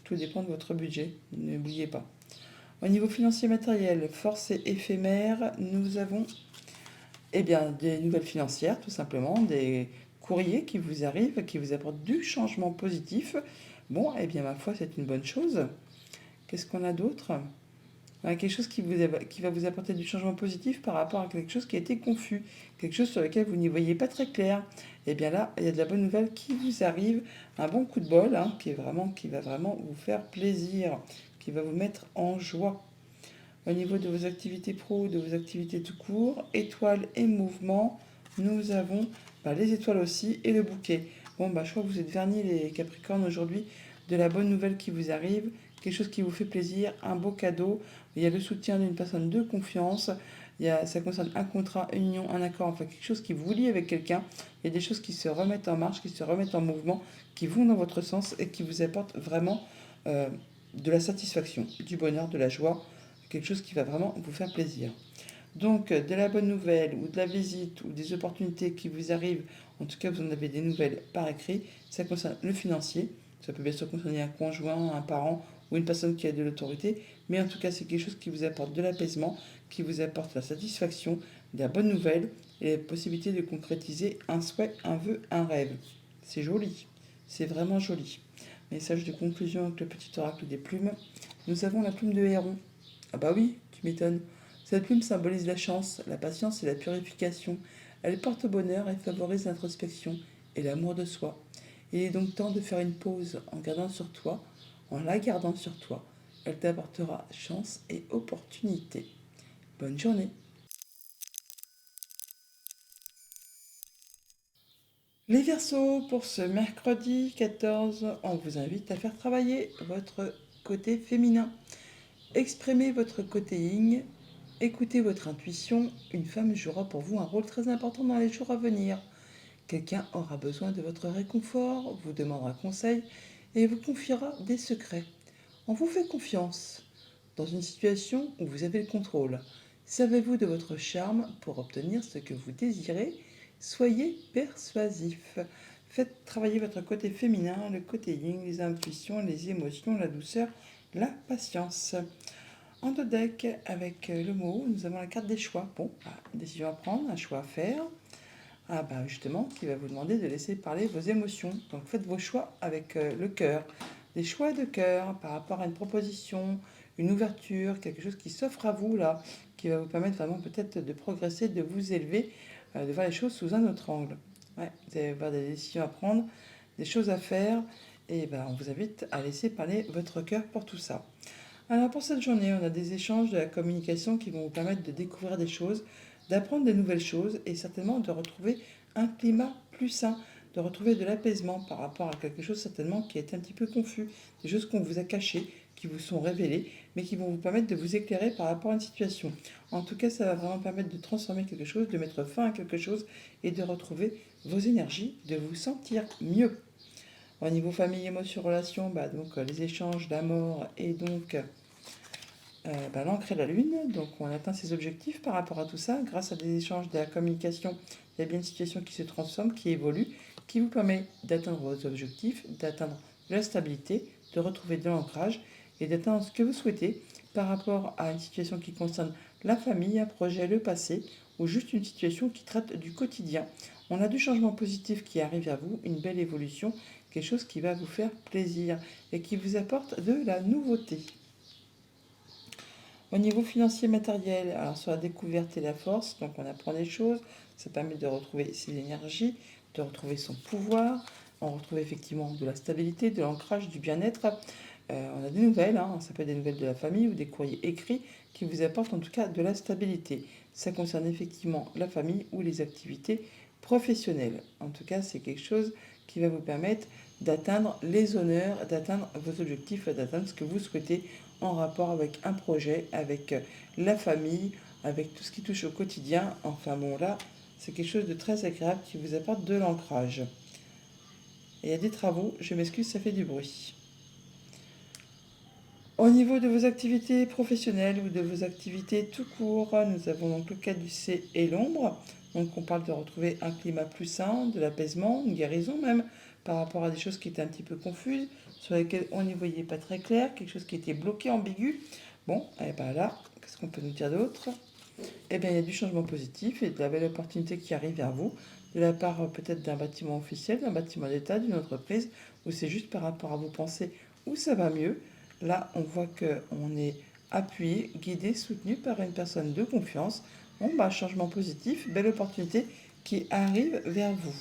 Tout dépend de votre budget, n'oubliez pas. Au niveau financier matériel, force et éphémère, nous avons eh bien, des nouvelles financières, tout simplement, des courriers qui vous arrivent, qui vous apportent du changement positif. Bon, eh bien, ma foi, c'est une bonne chose. Qu'est-ce qu'on a d'autre? Quelque chose qui va vous apporter du changement positif par rapport à quelque chose qui a été confus, quelque chose sur lequel vous n'y voyez pas très clair. Et bien là, il y a de la bonne nouvelle qui vous arrive, un bon coup de bol, hein, qui va vraiment vous faire plaisir, qui va vous mettre en joie. Au niveau de vos activités pro, de vos activités tout court, étoiles et mouvements, nous avons bah, les étoiles aussi et le bouquet. Bon, bah, je crois que vous êtes vernis les Capricornes aujourd'hui de la bonne nouvelle qui vous arrive, quelque chose qui vous fait plaisir, un beau cadeau. Il y a le soutien d'une personne de confiance. Ça concerne un contrat, une union, un accord, enfin quelque chose qui vous lie avec quelqu'un. Il y a des choses qui se remettent en marche, qui se remettent en mouvement, qui vont dans votre sens et qui vous apportent vraiment de la satisfaction, du bonheur, de la joie, quelque chose qui va vraiment vous faire plaisir. Donc, de la bonne nouvelle ou de la visite ou des opportunités qui vous arrivent, en tout cas vous en avez des nouvelles par écrit, ça concerne le financier, ça peut bien sûr concerner un conjoint, un parent ou une personne qui a de l'autorité, mais en tout cas c'est quelque chose qui vous apporte de l'apaisement, qui vous apporte la satisfaction, de la bonne nouvelle et la possibilité de concrétiser un souhait, un vœu, un rêve. C'est joli, c'est vraiment joli. Message de conclusion avec le petit oracle des plumes. Nous avons la plume de héron. Ah bah oui, tu m'étonnes. Cette plume symbolise la chance, la patience et la purification. Elle porte bonheur et favorise l'introspection et l'amour de soi. Il est donc temps de faire une pause en gardant sur toi, en la gardant sur toi. Elle t'apportera chance et opportunité. Bonne journée. Les Verseaux, pour ce mercredi 14, on vous invite à faire travailler votre côté féminin. Exprimez votre côté yin, écoutez votre intuition. Une femme jouera pour vous un rôle très important dans les jours à venir. Quelqu'un aura besoin de votre réconfort, vous demandera conseil et vous confiera des secrets. On vous fait confiance dans une situation où vous avez le contrôle. Servez-vous de votre charme pour obtenir ce que vous désirez. Soyez persuasif. Faites travailler votre côté féminin, le côté yin, les intuitions, les émotions, la douceur, la patience. En deux decks, avec le mot, nous avons la carte des choix. Bon, décision à prendre, un choix à faire. Justement, qui va vous demander de laisser parler vos émotions. Donc faites vos choix avec le cœur. Des choix de cœur par rapport à une proposition, une ouverture, quelque chose qui s'offre à vous là, qui va vous permettre vraiment peut-être de progresser, de vous élever, de voir les choses sous un autre angle. Ouais, vous allez avoir des décisions à prendre, des choses à faire, et on vous invite à laisser parler votre cœur pour tout ça. Alors pour cette journée, on a des échanges de la communication qui vont vous permettre de découvrir des choses, d'apprendre des nouvelles choses et certainement de retrouver un climat plus sain, de retrouver de l'apaisement par rapport à quelque chose certainement qui est un petit peu confus, des choses qu'on vous a cachées, qui vous sont révélées, mais qui vont vous permettre de vous éclairer par rapport à une situation. En tout cas, ça va vraiment permettre de transformer quelque chose, de mettre fin à quelque chose et de retrouver vos énergies, de vous sentir mieux. Au niveau famille, émotions, relations, les échanges d'amour et donc l'encre et la lune. Donc on atteint ses objectifs par rapport à tout ça grâce à des échanges, de la communication. Il y a bien une situation qui se transforme, qui évolue, qui vous permet d'atteindre vos objectifs, d'atteindre de la stabilité, de retrouver de l'ancrage et d'atteindre ce que vous souhaitez par rapport à une situation qui concerne la famille, un projet, le passé ou juste une situation qui traite du quotidien. On a du changement positif qui arrive à vous, une belle évolution, quelque chose qui va vous faire plaisir et qui vous apporte de la nouveauté. Au niveau financier matériel, alors sur la découverte et la force, donc on apprend des choses, ça permet de retrouver ses énergies, de retrouver son pouvoir, on retrouve effectivement de la stabilité, de l'ancrage, du bien-être. On a des nouvelles, ça peut être des nouvelles de la famille ou des courriers écrits qui vous apportent en tout cas de la stabilité. Ça concerne effectivement la famille ou les activités professionnelles. En tout cas, c'est quelque chose qui va vous permettre d'atteindre les honneurs, d'atteindre vos objectifs, d'atteindre ce que vous souhaitez en rapport avec un projet, avec la famille, avec tout ce qui touche au quotidien. Enfin bon, là, c'est quelque chose de très agréable qui vous apporte de l'ancrage. Et il y a des travaux, je m'excuse, ça fait du bruit. Au niveau de vos activités professionnelles ou de vos activités tout court, nous avons donc le caducée et l'ombre. Donc on parle de retrouver un climat plus sain, de l'apaisement, une guérison même, par rapport à des choses qui étaient un petit peu confuses, sur lesquelles on n'y voyait pas très clair, quelque chose qui était bloqué, ambigu. Bon, et là, qu'est-ce qu'on peut nous dire d'autre? Il y a du changement positif et de la belle opportunité qui arrive vers vous, de la part peut-être d'un bâtiment officiel, d'un bâtiment d'État, d'une entreprise, ou c'est juste par rapport à vos pensées où ça va mieux. Là, on voit qu'on est appuyé, guidé, soutenu par une personne de confiance. Bon, changement positif, belle opportunité qui arrive vers vous.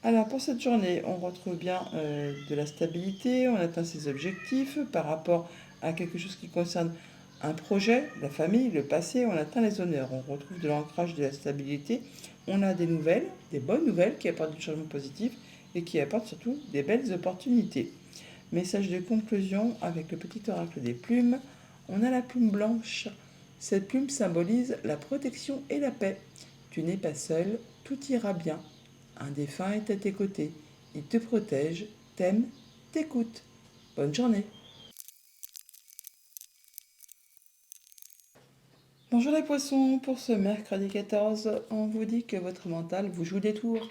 Alors, pour cette journée, on retrouve bien de la stabilité, on atteint ses objectifs par rapport à quelque chose qui concerne un projet, la famille, le passé, on atteint les honneurs, on retrouve de l'ancrage, de la stabilité, on a des nouvelles, des bonnes nouvelles qui apportent du changement positif et qui apportent surtout des belles opportunités. Message de conclusion avec le petit oracle des plumes. On a la plume blanche. Cette plume symbolise la protection et la paix. Tu n'es pas seul, tout ira bien. Un défunt est à tes côtés. Il te protège, t'aime, t'écoute. Bonne journée. Bonjour les poissons, pour ce mercredi 14, on vous dit que votre mental vous joue des tours.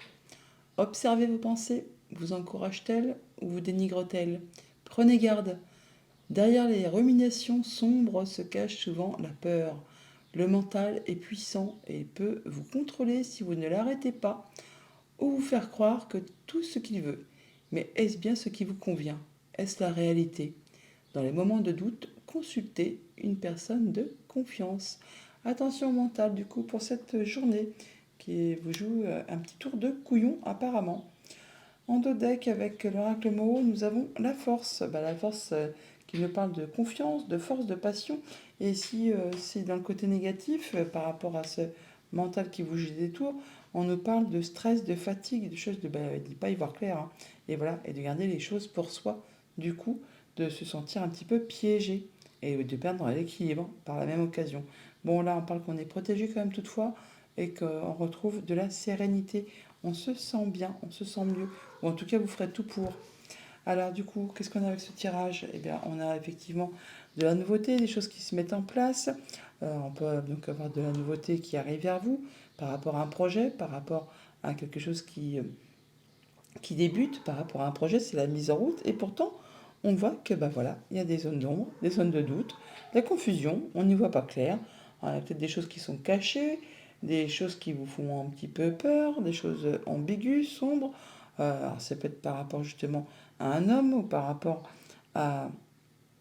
Observez vos pensées, vous encourage-t-elle ou vous dénigre-t-elle? Prenez garde. Derrière les ruminations sombres se cache souvent la peur. Le mental est puissant et peut vous contrôler si vous ne l'arrêtez pas ou vous faire croire que tout ce qu'il veut. Mais est-ce bien ce qui vous convient? Est-ce la réalité? Dans les moments de doute, consultez une personne de confiance. Attention mentale du coup pour cette journée qui vous joue un petit tour de couillon apparemment. En dos deck avec l'oracle Moho, nous avons la force. La force qui nous parle de confiance, de force, de passion. Et si c'est dans le côté négatif par rapport à ce mental qui vous joue des tours, on nous parle de stress, de fatigue, de choses de ne pas y voir clair. Et voilà, et de garder les choses pour soi. Du coup, de se sentir un petit peu piégé et de perdre l'équilibre par la même occasion. Bon, là, on parle qu'on est protégé quand même toutefois et qu'on retrouve de la sérénité. On se sent bien, on se sent mieux, ou en tout cas, vous ferez tout pour. Alors du coup, qu'est-ce qu'on a avec ce tirage? Eh bien, on a effectivement de la nouveauté, des choses qui se mettent en place. On peut donc avoir de la nouveauté qui arrive vers vous par rapport à un projet, par rapport à quelque chose qui débute, par rapport à un projet, c'est la mise en route. Et pourtant, on voit que bah voilà, il y a des zones d'ombre, des zones de doute, de la confusion, on n'y voit pas clair. Alors, il y a peut-être des choses qui sont cachées, des choses qui vous font un petit peu peur, des choses ambiguës, sombres. Alors ça peut être par rapport justement à un homme ou par rapport à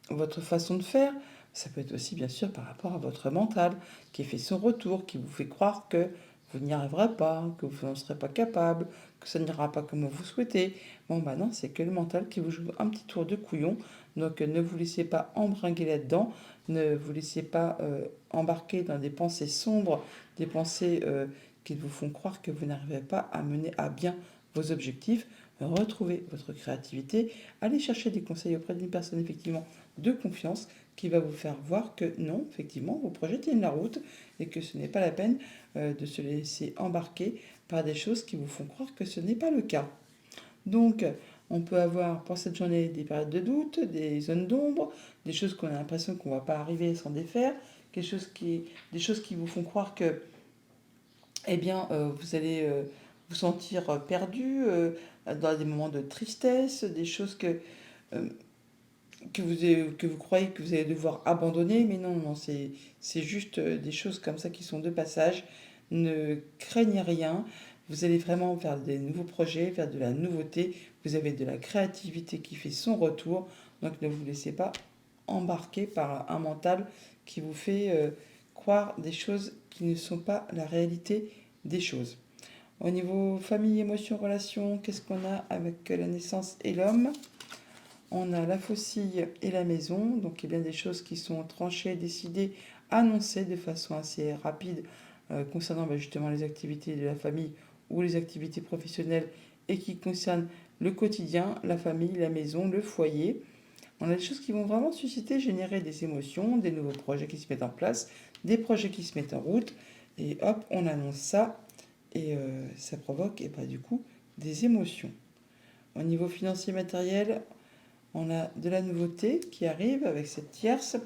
votre façon de faire. Ça peut être aussi bien sûr par rapport à votre mental qui fait son retour, qui vous fait croire que vous n'y arriverez pas, que vous n'en serez pas capable, que ça n'ira pas comme vous souhaitez. Bon bah non, c'est que le mental qui vous joue un petit tour de couillon. Donc ne vous laissez pas embringuer là-dedans, ne vous laissez pas embarquer dans des pensées sombres, des pensées qui vous font croire que vous n'arrivez pas à mener à bien vos objectifs. Retrouvez votre créativité, allez chercher des conseils auprès d'une personne effectivement de confiance qui va vous faire voir que non, effectivement, vos projets tiennent la route et que ce n'est pas la peine de se laisser embarquer par des choses qui vous font croire que ce n'est pas le cas. Donc, on peut avoir pour cette journée des périodes de doute, des zones d'ombre, des choses qu'on a l'impression qu'on ne va pas arriver sans défaire, des choses qui vous font croire que eh bien, vous allez vous sentir perdu dans des moments de tristesse, des choses euh, que vous croyez que vous allez devoir abandonner, mais non, non, c'est juste des choses comme ça qui sont de passage. Ne craignez rien, vous allez vraiment faire des nouveaux projets, faire de la nouveauté, vous avez de la créativité qui fait son retour, donc ne vous laissez pas embarquer par un mental qui vous fait croire des choses qui ne sont pas la réalité des choses. Au niveau famille, émotion, relation, qu'est-ce qu'on a avec la naissance et l'homme? On a la faucille et la maison, donc il y a bien des choses qui sont tranchées, décidées, annoncées de façon assez rapide concernant justement les activités de la famille ou les activités professionnelles et qui concernent le quotidien, la famille, la maison, le foyer. On a des choses qui vont vraiment susciter, générer des émotions, des nouveaux projets qui se mettent en place, des projets qui se mettent en route, et hop, on annonce ça, et ça provoque et du coup des émotions. Au niveau financier matériel, on a de la nouveauté qui arrive avec cette tierce.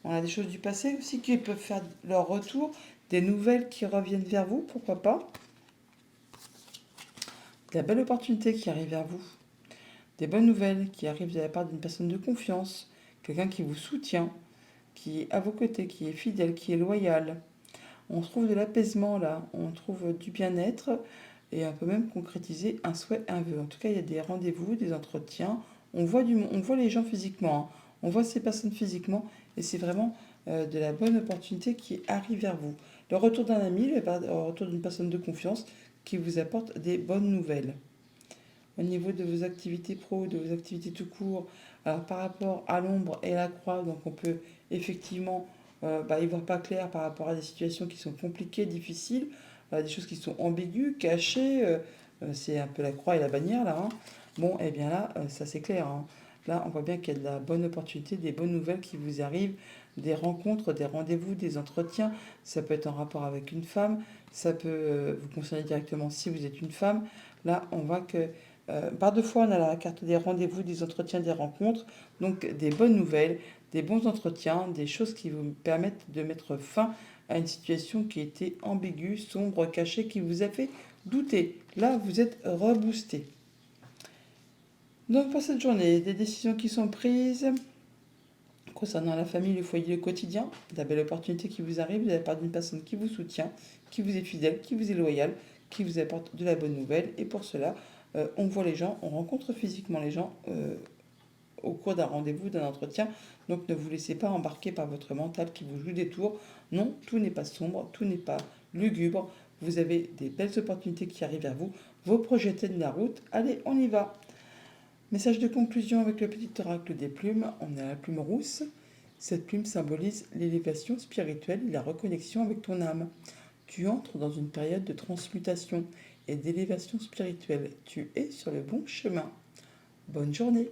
On a des choses du passé aussi qui peuvent faire leur retour, des nouvelles qui reviennent vers vous, pourquoi pas. De la belle opportunité qui arrive vers vous. Des bonnes nouvelles qui arrivent de la part d'une personne de confiance, quelqu'un qui vous soutient, qui est à vos côtés, qui est fidèle, qui est loyal. On trouve de l'apaisement là, on trouve du bien-être et on peut même concrétiser un souhait, un vœu. En tout cas, il y a des rendez-vous, des entretiens. On voit les gens physiquement, hein. On voit ces personnes physiquement et c'est vraiment de la bonne opportunité qui arrive vers vous. Le retour d'un ami, le retour d'une personne de confiance qui vous apporte des bonnes nouvelles. Au niveau de vos activités pro, de vos activités tout court, alors par rapport à l'ombre et la croix, donc on peut effectivement y voir pas clair par rapport à des situations qui sont compliquées, difficiles, des choses qui sont ambiguës, cachées, c'est un peu la croix et la bannière là, hein. Bon, et bien là, ça c'est clair, hein. Là, on voit bien qu'il y a de la bonne opportunité, des bonnes nouvelles qui vous arrivent, des rencontres, des rendez-vous, des entretiens. Ça peut être en rapport avec une femme, ça peut vous concerner directement si vous êtes une femme. Là, on voit que par deux fois, on a la carte des rendez-vous, des entretiens, des rencontres. Donc des bonnes nouvelles, des bons entretiens, des choses qui vous permettent de mettre fin à une situation qui était ambiguë, sombre, cachée, qui vous a fait douter. Là, vous êtes reboosté. Donc pour cette journée, des décisions qui sont prises concernant la famille, le foyer, le quotidien, de la belle opportunité qui vous arrive de la part d'une personne qui vous soutient, qui vous est fidèle, qui vous est loyale, qui vous apporte de la bonne nouvelle. Et pour cela, on voit les gens, on rencontre physiquement les gens au cours d'un rendez-vous, d'un entretien. Donc ne vous laissez pas embarquer par votre mental qui vous joue des tours. Non, tout n'est pas sombre, tout n'est pas lugubre. Vous avez des belles opportunités qui arrivent vers vous. Vos projets tiennent la route. Allez, on y va. Message de conclusion avec le petit oracle des plumes. On a la plume rousse. Cette plume symbolise l'élévation spirituelle et la reconnexion avec ton âme. Tu entres dans une période de transmutation et d'élévation spirituelle. Tu es sur le bon chemin. Bonne journée.